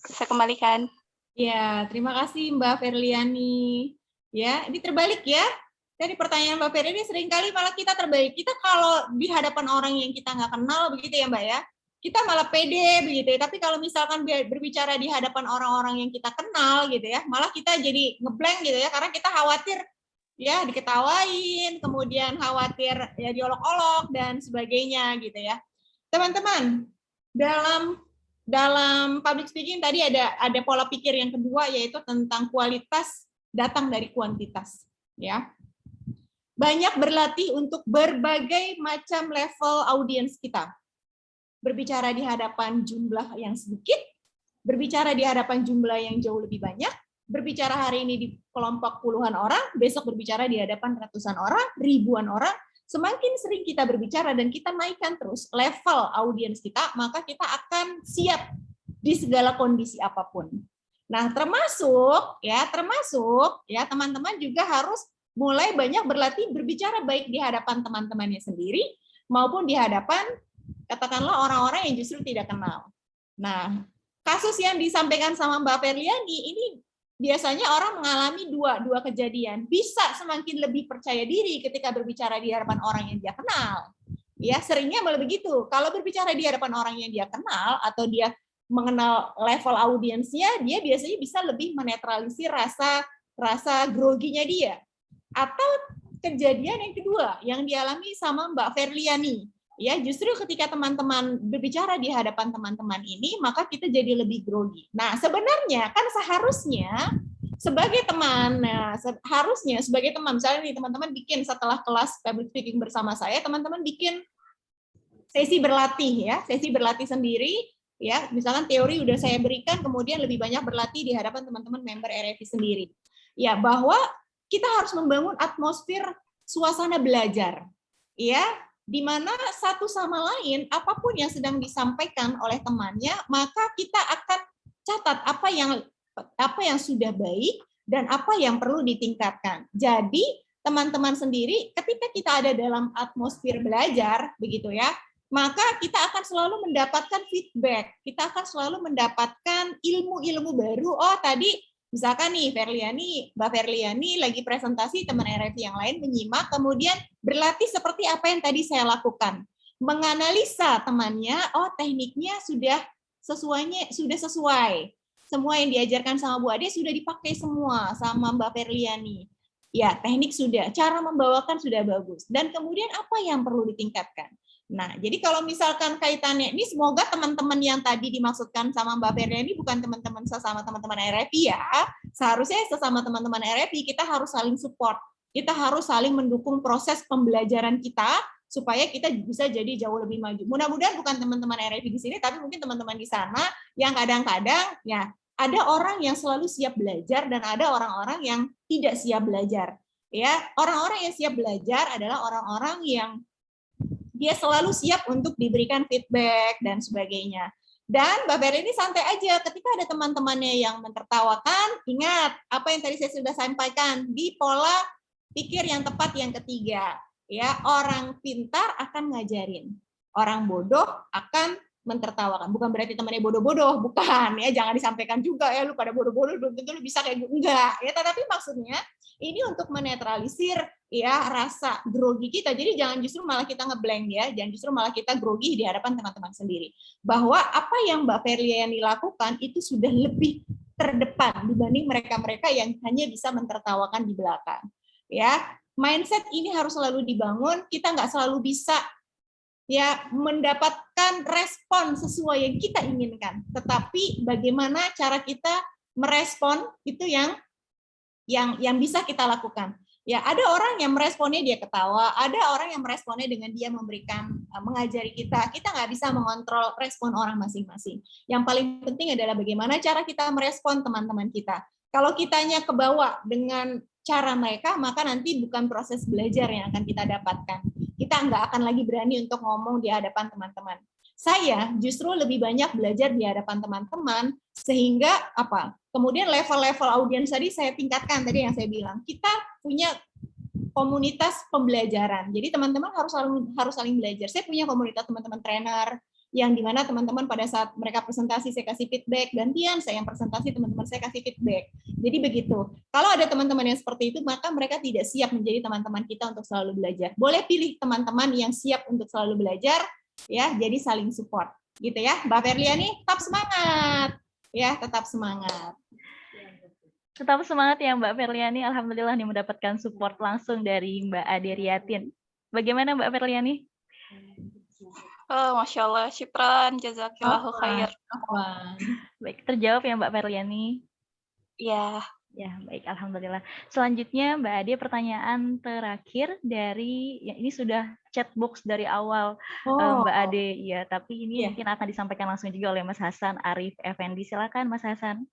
S8: Saya kembalikan.
S2: Ya, terima kasih Mbak Verliani. Ya, ini terbalik ya. Dari pertanyaan Mbak Verliani seringkali malah kita terbalik. Kita kalau di hadapan orang yang kita nggak kenal, begitu ya Mbak ya, kita malah pede begitu ya. Tapi kalau misalkan berbicara di hadapan orang-orang yang kita kenal gitu ya, malah kita jadi ngeblank gitu ya, karena kita khawatir ya diketawain, kemudian khawatir ya diolok-olok dan sebagainya gitu ya. Teman-teman, dalam public speaking tadi ada pola pikir yang kedua, yaitu tentang kualitas datang dari kuantitas ya. Banyak berlatih untuk berbagai macam level audiens kita. Berbicara di hadapan jumlah yang sedikit, berbicara di hadapan jumlah yang jauh lebih banyak, berbicara hari ini di kelompok puluhan orang, besok berbicara di hadapan ratusan orang, ribuan orang. Semakin sering kita berbicara dan kita naikkan terus level audiens kita, maka kita akan siap di segala kondisi apapun. Nah, termasuk ya teman-teman juga harus mulai banyak berlatih berbicara baik di hadapan teman-temannya sendiri maupun di hadapan katakanlah orang-orang yang justru tidak kenal. Nah, kasus yang disampaikan sama Mbak Ferliani ini biasanya orang mengalami dua kejadian. Bisa semakin lebih percaya diri ketika berbicara di hadapan orang yang dia kenal. Ya, seringnya malah begitu. Kalau berbicara di hadapan orang yang dia kenal atau dia mengenal level audiensnya, dia biasanya bisa lebih menetralisir rasa groginya dia. Atau kejadian yang kedua yang dialami sama Mbak Ferliani, ya justru ketika teman-teman berbicara di hadapan teman-teman ini, maka kita jadi lebih grogi. Nah, sebenarnya kan seharusnya sebagai teman, misalnya nih teman-teman bikin setelah kelas public speaking bersama saya, teman-teman bikin sesi berlatih ya, sesi berlatih sendiri. Ya, misalkan teori udah saya berikan, kemudian lebih banyak berlatih di hadapan teman-teman member RFI sendiri. Ya, bahwa kita harus membangun atmosfer suasana belajar, ya, di mana satu sama lain apapun yang sedang disampaikan oleh temannya, maka kita akan catat apa yang sudah baik dan apa yang perlu ditingkatkan. Jadi teman-teman sendiri ketika kita ada dalam atmosfer belajar, begitu ya, maka kita akan selalu mendapatkan feedback, kita akan selalu mendapatkan ilmu-ilmu baru. Oh, tadi misalkan nih Mbak Ferliani lagi presentasi, teman RFI yang lain menyimak, kemudian berlatih seperti apa yang tadi saya lakukan. Menganalisa temannya, oh tekniknya sudah sesuai. Semua yang diajarkan sama Bu Ade sudah dipakai semua sama Mbak Ferliani. Ya, teknik sudah, cara membawakan sudah bagus. Dan kemudian apa yang perlu ditingkatkan? Nah, jadi kalau misalkan kaitannya ini, semoga teman-teman yang tadi dimaksudkan sama Mbak Ferliani bukan teman-teman sesama teman-teman RFI ya. Seharusnya sesama teman-teman RFI kita harus saling support. Kita harus saling mendukung proses pembelajaran kita supaya kita bisa jadi jauh lebih maju. Mudah-mudahan bukan teman-teman RFI di sini, tapi mungkin teman-teman di sana yang kadang-kadang ya ada orang yang selalu siap belajar dan ada orang-orang yang tidak siap belajar. Ya, orang-orang yang siap belajar adalah orang-orang yang dia selalu siap untuk diberikan feedback dan sebagainya. Dan Mbak Ferry ini santai aja, ketika ada teman-temannya yang mentertawakan, ingat apa yang tadi saya sudah sampaikan di pola pikir yang tepat yang ketiga. Ya, orang pintar akan ngajarin, orang bodoh akan mentertawakan. Bukan berarti temannya bodoh-bodoh, bukan ya, jangan disampaikan juga ya lu pada bodoh-bodoh belum tentu lu bisa kayak gue, enggak ya, tetapi maksudnya ini untuk menetralisir ya rasa grogi kita. Jadi jangan justru malah kita ngeblank ya, jangan justru malah kita grogi di hadapan teman-teman sendiri. Bahwa apa yang Mbak Ferliani lakukan itu sudah lebih terdepan dibanding mereka-mereka yang hanya bisa mentertawakan di belakang. Ya, mindset ini harus selalu dibangun. Kita nggak selalu bisa ya mendapatkan respon sesuai yang kita inginkan, tetapi bagaimana cara kita merespon itu yang bisa kita lakukan. Ya, ada orang yang meresponnya dia ketawa, ada orang yang meresponnya dengan dia memberikan mengajari kita. Kita nggak bisa mengontrol respon orang masing-masing. Yang paling penting adalah bagaimana cara kita merespon teman-teman kita. Kalau kitanya kebawa dengan cara mereka, maka nanti bukan proses belajar yang akan kita dapatkan. Kita nggak akan lagi berani untuk ngomong di hadapan teman-teman. Saya justru lebih banyak belajar di hadapan teman-teman, sehingga apa? Kemudian level-level audiens tadi saya tingkatkan, tadi yang saya bilang. Kita punya komunitas pembelajaran. Jadi teman-teman harus saling belajar. Saya punya komunitas teman-teman trainer, yang dimana teman-teman pada saat mereka presentasi saya kasih feedback, gantian saya yang presentasi teman-teman saya kasih feedback. Jadi begitu. Kalau ada teman-teman yang seperti itu, maka mereka tidak siap menjadi teman-teman kita untuk selalu belajar. Boleh pilih teman-teman yang siap untuk selalu belajar, ya. Jadi saling support, gitu ya. Mbak Ferliani, tetap semangat, ya, tetap semangat.
S3: Tetap semangat ya Mbak Ferliani. Alhamdulillah nih mendapatkan support langsung dari Mbak Ade Riatin. Bagaimana Mbak Ferliani?
S8: Masya Allah, syukran, jazakillahu khair.
S3: Baik, terjawab ya Mbak Ferliani.
S8: Ya,
S3: Ya, baik, alhamdulillah. Selanjutnya Mbak Ade, pertanyaan terakhir dari ya ini sudah chat box dari awal Mbak Ade ya, tapi ini mungkin akan disampaikan langsung juga oleh Mas Hasan Arif Effendi. Silakan Mas Hasan.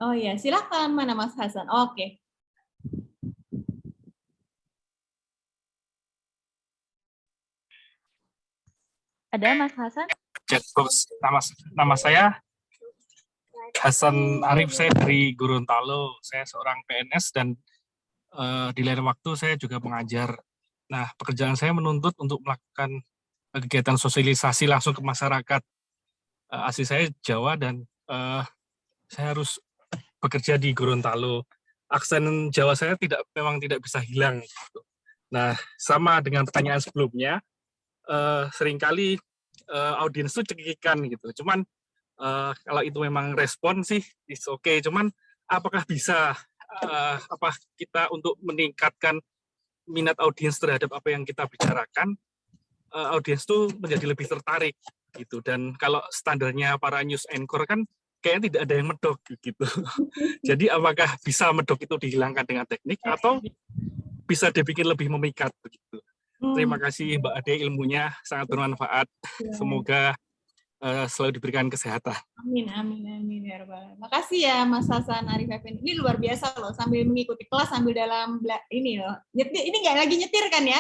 S2: Oh ya, silakan. Mana Mas Hasan? Oke.
S3: Ada Mas Hasan?
S9: Chatbox, nama saya Hasan Arif, saya dari Gorontalo. Saya seorang PNS dan di lain waktu saya juga mengajar. Nah, pekerjaan saya menuntut untuk melakukan kegiatan sosialisasi langsung ke masyarakat. Asli saya Jawa dan saya harus bekerja di Gorontalo. Aksen Jawa saya memang tidak bisa hilang. Nah, sama dengan pertanyaan sebelumnya, seringkali audiens itu cekikikan gitu. Cuman kalau itu memang respon sih it's okay. Cuman apakah bisa kita untuk meningkatkan minat audiens terhadap apa yang kita bicarakan, audiens itu menjadi lebih tertarik gitu. Dan kalau standarnya para news anchor kan kayaknya tidak ada yang medok gitu. Jadi apakah bisa medok itu dihilangkan dengan teknik atau bisa dibikin lebih memikat begitu. Terima kasih Mbak Ade, ilmunya sangat bermanfaat. Semoga selalu diberikan kesehatan.
S2: Amin, amin, amin ya Rabbal. Makasih ya Mas Hasan Arif Effendi. Ini luar biasa loh, sambil mengikuti kelas sambil dalam ini loh. Nyetir, ini nggak lagi nyetir kan ya?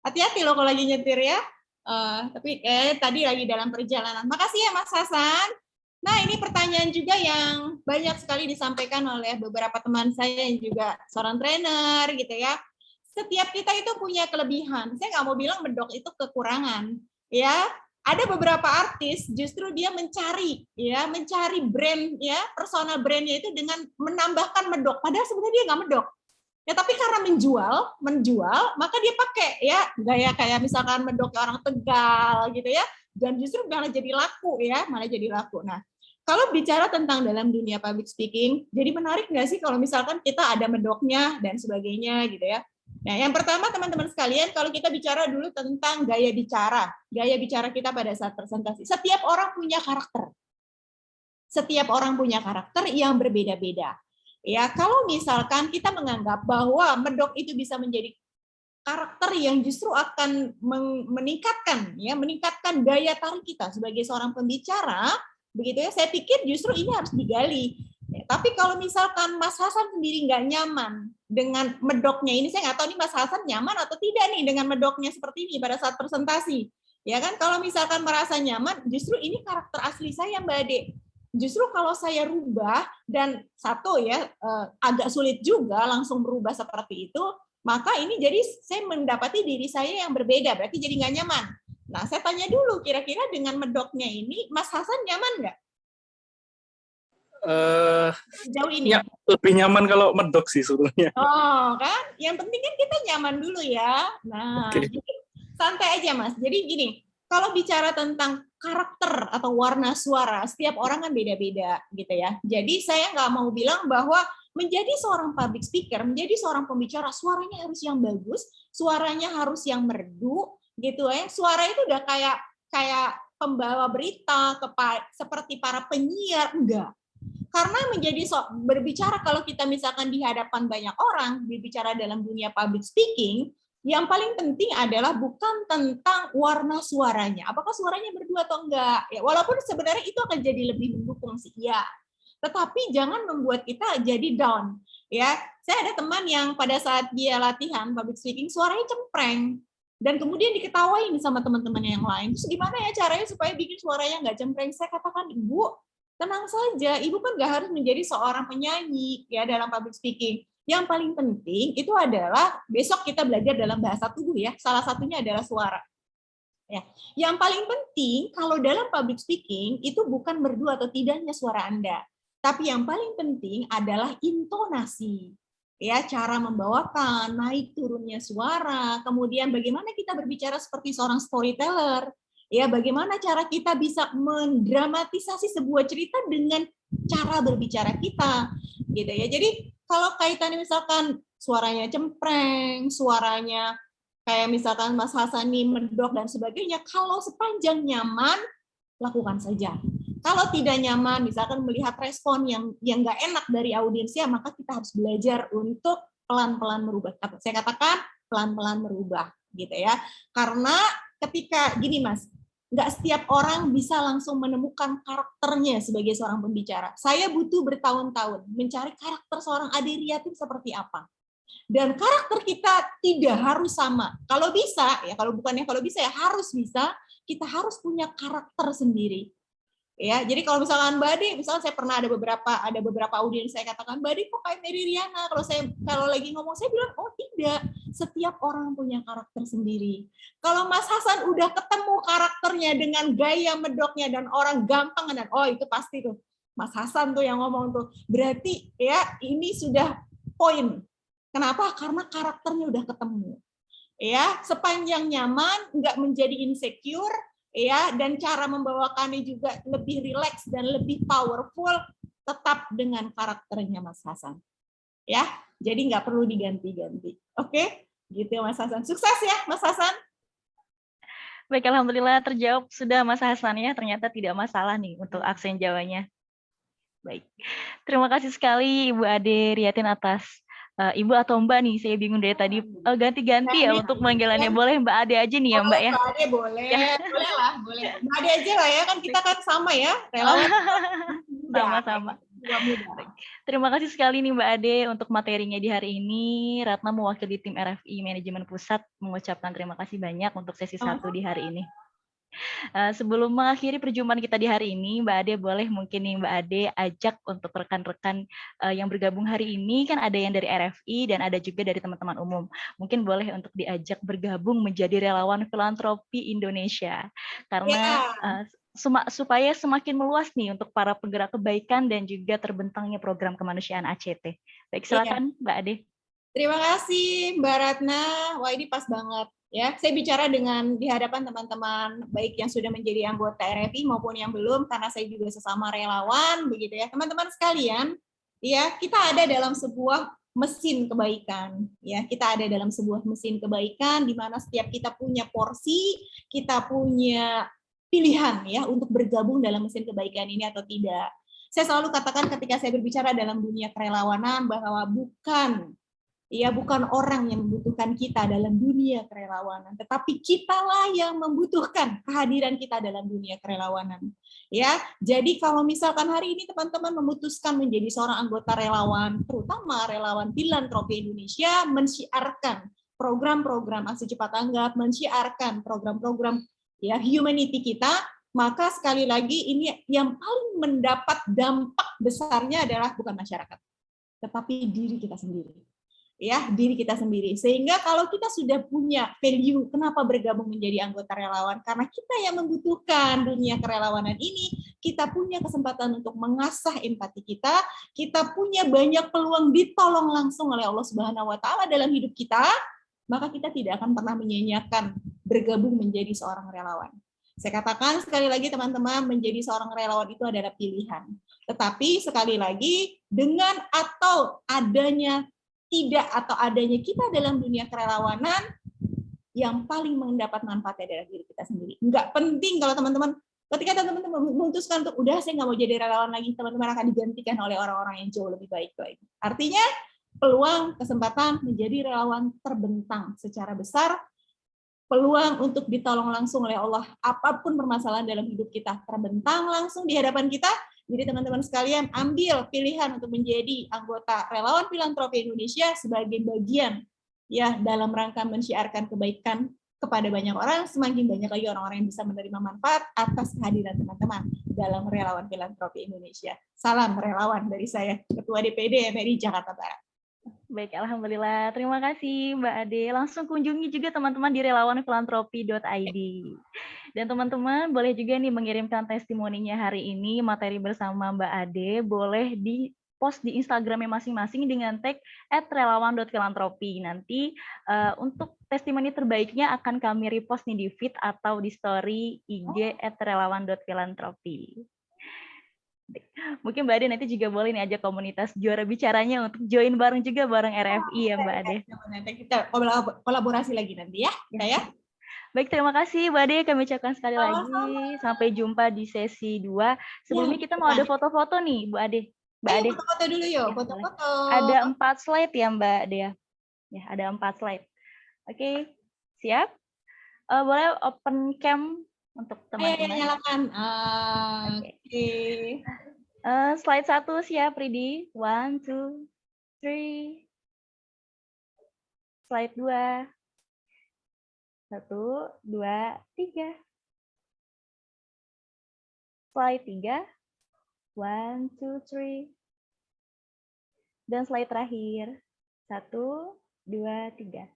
S2: Hati-hati loh kalau lagi nyetir ya. Tapi tadi lagi dalam perjalanan. Makasih ya Mas Hasan. Nah, ini pertanyaan juga yang banyak sekali disampaikan oleh beberapa teman saya yang juga seorang trainer gitu ya. Setiap kita itu punya kelebihan. Saya nggak mau bilang medok itu kekurangan, ya. Ada beberapa artis justru dia mencari brand ya, personal brandnya itu dengan menambahkan medok. Padahal sebenarnya dia nggak medok. Ya, tapi karena menjual, maka dia pakai ya gaya kayak misalkan medok orang Tegal gitu ya. Dan justru malah jadi laku ya, Nah, kalau bicara tentang dalam dunia public speaking, jadi menarik nggak sih kalau misalkan kita ada medoknya dan sebagainya gitu ya. Nah, yang pertama teman-teman sekalian, kalau kita bicara dulu tentang gaya bicara kita pada saat presentasi. Setiap orang punya karakter yang berbeda-beda. Ya, kalau misalkan kita menganggap bahwa medok itu bisa menjadi karakter yang justru akan meningkatkan daya tarik kita sebagai seorang pembicara, begitu ya. Saya pikir justru ini harus digali. Ya, tapi kalau misalkan Mas Hasan sendiri nggak nyaman dengan medoknya ini, saya nggak tahu nih Mas Hasan nyaman atau tidak nih dengan medoknya seperti ini pada saat presentasi. Ya kan, kalau misalkan merasa nyaman, justru ini karakter asli saya Mbak Ade. Justru kalau saya rubah dan agak sulit juga langsung berubah seperti itu, maka ini jadi saya mendapati diri saya yang berbeda, berarti jadi nggak nyaman. Nah, saya tanya dulu, kira-kira dengan medoknya ini, Mas Hasan nyaman nggak? Jauh ini.
S9: Ya, lebih nyaman kalau medok sih sebenarnya.
S2: Oh, kan? Yang penting kan kita nyaman dulu ya. Nah, jadi santai aja, Mas. Jadi gini, kalau bicara tentang karakter atau warna suara, setiap orang kan beda-beda gitu ya. Jadi saya nggak mau bilang bahwa menjadi seorang public speaker, menjadi seorang pembicara, suaranya harus yang bagus, suaranya harus yang merdu, gitu ya. Suara itu udah kayak pembawa berita, seperti para penyiar, enggak. Karena berbicara kalau kita misalkan di hadapan banyak orang, berbicara dalam dunia public speaking, yang paling penting adalah bukan tentang warna suaranya. Apakah suaranya merdu atau enggak? Ya, walaupun sebenarnya itu akan jadi lebih mendukung sih, ya. Tetapi jangan membuat kita jadi down. Ya, saya ada teman yang pada saat dia latihan public speaking suaranya cempreng dan kemudian diketawain sama teman-teman yang lain. Terus gimana ya caranya supaya bikin suaranya nggak cempreng? Saya katakan, Ibu, tenang saja. Ibu kan nggak harus menjadi seorang penyanyi ya dalam public speaking. Yang paling penting itu adalah besok kita belajar dalam bahasa tubuh ya. Salah satunya adalah suara. Ya. Yang paling penting kalau dalam public speaking itu bukan merdu atau tidaknya suara Anda. Tapi yang paling penting adalah intonasi, ya, cara membawakan, naik turunnya suara, kemudian bagaimana kita berbicara seperti seorang storyteller, ya, bagaimana cara kita bisa mendramatisasi sebuah cerita dengan cara berbicara kita, gitu ya. Jadi kalau kaitannya misalkan suaranya cempreng, suaranya kayak misalkan Mas Hasan nih medok dan sebagainya, kalau sepanjang nyaman lakukan saja. Kalau tidak nyaman, misalkan melihat respon yang nggak enak dari audiensnya, maka kita harus belajar untuk pelan-pelan merubah. Saya katakan pelan-pelan merubah, gitu ya. Karena ketika gini Mas, nggak setiap orang bisa langsung menemukan karakternya sebagai seorang pembicara. Saya butuh bertahun-tahun mencari karakter seorang Ade Riyatin seperti apa. Dan karakter kita tidak harus sama. Kalau bisa, ya kalau bisa ya harus bisa, kita harus punya karakter sendiri. Ya, jadi kalau misalkan Mbak Ade, misalkan saya pernah ada beberapa audiens saya katakan, Mbak Ade kok kayak Mary Riana, kalau lagi ngomong saya bilang, oh tidak, setiap orang punya karakter sendiri. Kalau Mas Hasan udah ketemu karakternya dengan gaya medoknya dan orang gampang, dan oh itu pasti tuh Mas Hasan tuh yang ngomong tuh, berarti ya ini sudah poin. Kenapa? Karena karakternya udah ketemu. Ya, sepanjang nyaman, nggak menjadi insecure, ya, dan cara membawakannya juga lebih rileks dan lebih powerful, tetap dengan karakternya Mas Hasan. Ya, jadi nggak perlu diganti-ganti. Oke, gitu Mas Hasan. Sukses ya Mas Hasan.
S3: Baik, alhamdulillah terjawab sudah Mas Hasan ya. Ternyata tidak masalah nih untuk aksen Jawanya. Baik, terima kasih sekali Ibu Ade Riyatin atas Ibu atau Mbak nih, saya bingung dari tadi ganti-ganti ya untuk panggilannya. Boleh Mbak Ade aja nih ya Mbak ya?
S2: Mbak Ade boleh, boleh lah, boleh. Mbak Ade aja lah ya, kan kita kan sama ya, relawan.
S3: Sama-sama. Terima kasih sekali nih Mbak Ade untuk materinya di hari ini. Ratna mewakili tim RFI Manajemen Pusat mengucapkan terima kasih banyak untuk sesi 1 di hari ini. Sebelum mengakhiri perjumpaan kita di hari ini, Mbak Ade boleh mungkin nih Mbak Ade ajak untuk rekan-rekan yang bergabung hari ini, kan ada yang dari RFI dan ada juga dari teman-teman umum. Mungkin boleh untuk diajak bergabung menjadi relawan filantropi Indonesia. Karena supaya semakin meluas nih untuk para penggerak kebaikan dan juga terbentangnya program kemanusiaan ACT. Baik, silakan Mbak Ade.
S2: Terima kasih Mbak Ratna. Wah, ini pas banget. Ya, saya bicara di hadapan teman-teman baik yang sudah menjadi anggota RFI maupun yang belum, karena saya juga sesama relawan begitu ya. Teman-teman sekalian, ya, kita ada dalam sebuah mesin kebaikan, ya. Kita ada dalam sebuah mesin kebaikan di mana setiap kita punya porsi, kita punya pilihan ya untuk bergabung dalam mesin kebaikan ini atau tidak. Saya selalu katakan ketika saya berbicara dalam dunia kerelawanan bahwa bukan orang yang membutuhkan kita dalam dunia kerelawanan, tetapi kitalah yang membutuhkan kehadiran kita dalam dunia kerelawanan. Ya, jadi kalau misalkan hari ini teman-teman memutuskan menjadi seorang anggota relawan, terutama relawan filantropi Indonesia, mensyiarkan program-program aksi cepat tanggap, mensyiarkan program-program ya humanity kita, maka sekali lagi ini yang paling mendapat dampak besarnya adalah bukan masyarakat, tetapi diri kita sendiri. Ya, diri kita sendiri. Sehingga kalau kita sudah punya value, kenapa bergabung menjadi anggota relawan? Karena kita yang membutuhkan dunia kerelawanan ini, kita punya kesempatan untuk mengasah empati kita punya banyak peluang ditolong langsung oleh Allah Subhanahu wa taala dalam hidup kita, maka kita tidak akan pernah menyia-nyiakan bergabung menjadi seorang relawan. Saya katakan sekali lagi teman-teman, menjadi seorang relawan itu adalah pilihan. Tetapi sekali lagi, dengan atau adanya kita dalam dunia kerelawanan, yang paling mendapat manfaatnya adalah diri kita sendiri. Enggak penting kalau teman-teman, ketika teman-teman memutuskan untuk udah saya nggak mau jadi relawan lagi, teman-teman akan digantikan oleh orang-orang yang jauh lebih baik lagi. Artinya peluang, kesempatan menjadi relawan terbentang secara besar, peluang untuk ditolong langsung oleh Allah, apapun permasalahan dalam hidup kita terbentang langsung di hadapan kita. Jadi teman-teman sekalian, ambil pilihan untuk menjadi anggota relawan filantropi Indonesia sebagai bagian ya dalam rangka mensyiarkan kebaikan kepada banyak orang, semakin banyak lagi orang-orang yang bisa menerima manfaat atas kehadiran teman-teman dalam relawan filantropi Indonesia. Salam relawan dari saya, Ketua DPD MRI Jakarta Barat.
S3: Baik, alhamdulillah. Terima kasih Mbak Ade. Langsung kunjungi juga teman-teman di relawanfilantropi.id. Dan teman-teman boleh juga nih mengirimkan testimoninya hari ini, materi bersama Mbak Ade, boleh di post di Instagramnya masing-masing dengan tag @relawan.filantropi. Nanti untuk testimoni terbaiknya akan kami repost nih di feed atau di story IG @relawan.filantropi. Mungkin Mbak Ade nanti juga boleh nih ajak komunitas juara bicaranya untuk join bareng juga bareng RFI ya Mbak Ade.
S2: Nanti kita kolaborasi lagi nanti ya, kita ya.
S3: Baik, terima kasih Bu Ade. Kami ucapkan sekali lagi.
S2: Sama-sama.
S3: Sampai jumpa di sesi 2. Sebelumnya kita mau ada foto-foto nih, Bu Ade. Mbak
S2: Ayo
S3: Ade.
S2: foto-foto dulu yuk,
S3: Ya,
S2: foto-foto.
S3: Ada 4 slide ya Mbak Dea. Ya, ada 4 slide. Oke, siap? Boleh open cam untuk
S2: Ayo, ayo
S3: teman-teman.
S2: nyalakan. Oke.
S3: Slide 1 siap, ready? 1, 2, 3. Slide 2. 1, 2, 3. Slide 3. 1, 2, 3. Dan slide terakhir. 1, 2, 3.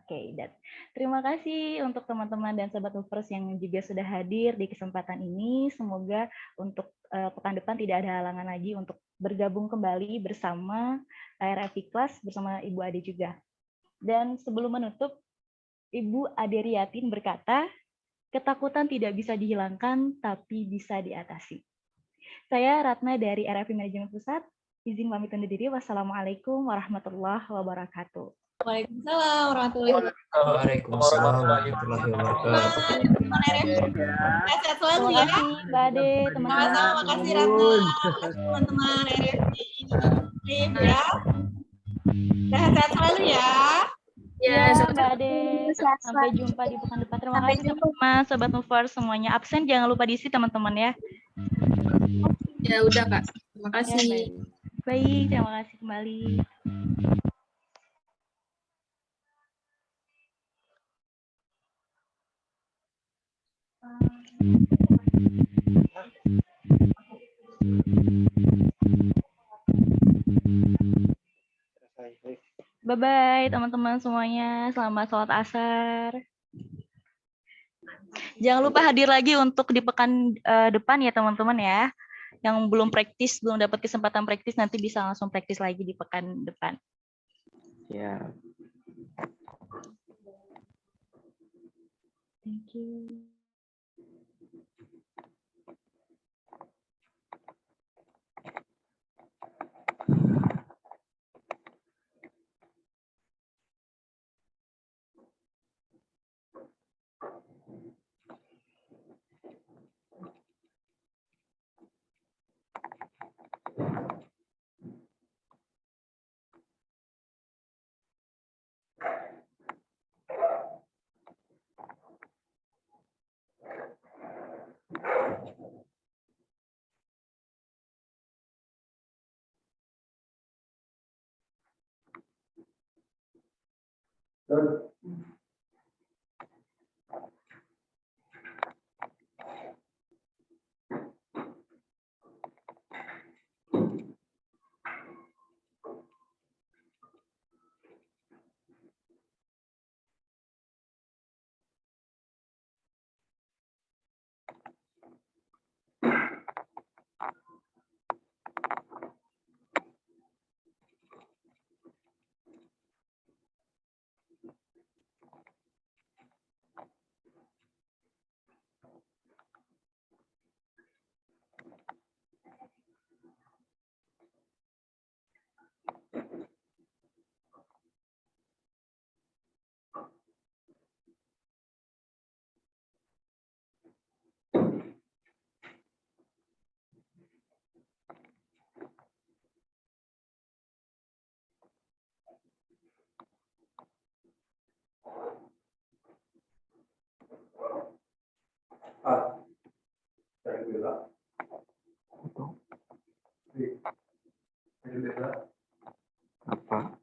S3: Oke, dan terima kasih untuk teman-teman dan sahabat movers yang juga sudah hadir di kesempatan ini. Semoga untuk pekan depan tidak ada halangan lagi untuk bergabung kembali bersama RFI Class bersama Ibu Ade juga. Dan sebelum menutup, Ibu Ade Riyatin berkata, ketakutan tidak bisa dihilangkan, tapi bisa diatasi. Saya Ratna dari RFI Manajemen Pusat, izin pamit undur diri. Wassalamualaikum warahmatullahi wabarakatuh.
S2: Waalaikumsalam warahmatullahi wabarakatuh. Sehat selalu ya.
S3: Terima kasih Mbak Ade, teman-teman.
S2: Sama-sama, makasih Ratna. Teman-teman RFI. Ya. Sehat-sehat selalu ya.
S3: Ya, Mbak Ade. Sampai jumpa di pekan depan. Terima kasih teman-teman, sobat movers semuanya. Absen jangan lupa diisi teman-teman ya.
S10: Ya udah Kak. Terima kasih.
S3: Ya, baik, terima kasih kembali. Bye-bye teman-teman semuanya. Selamat sholat asar. Jangan lupa hadir lagi untuk di pekan depan ya teman-teman ya. Yang belum praktis, belum dapat kesempatan praktis, nanti bisa langsung praktis lagi di pekan depan.
S6: Ya.
S3: Thank you.
S6: Apa?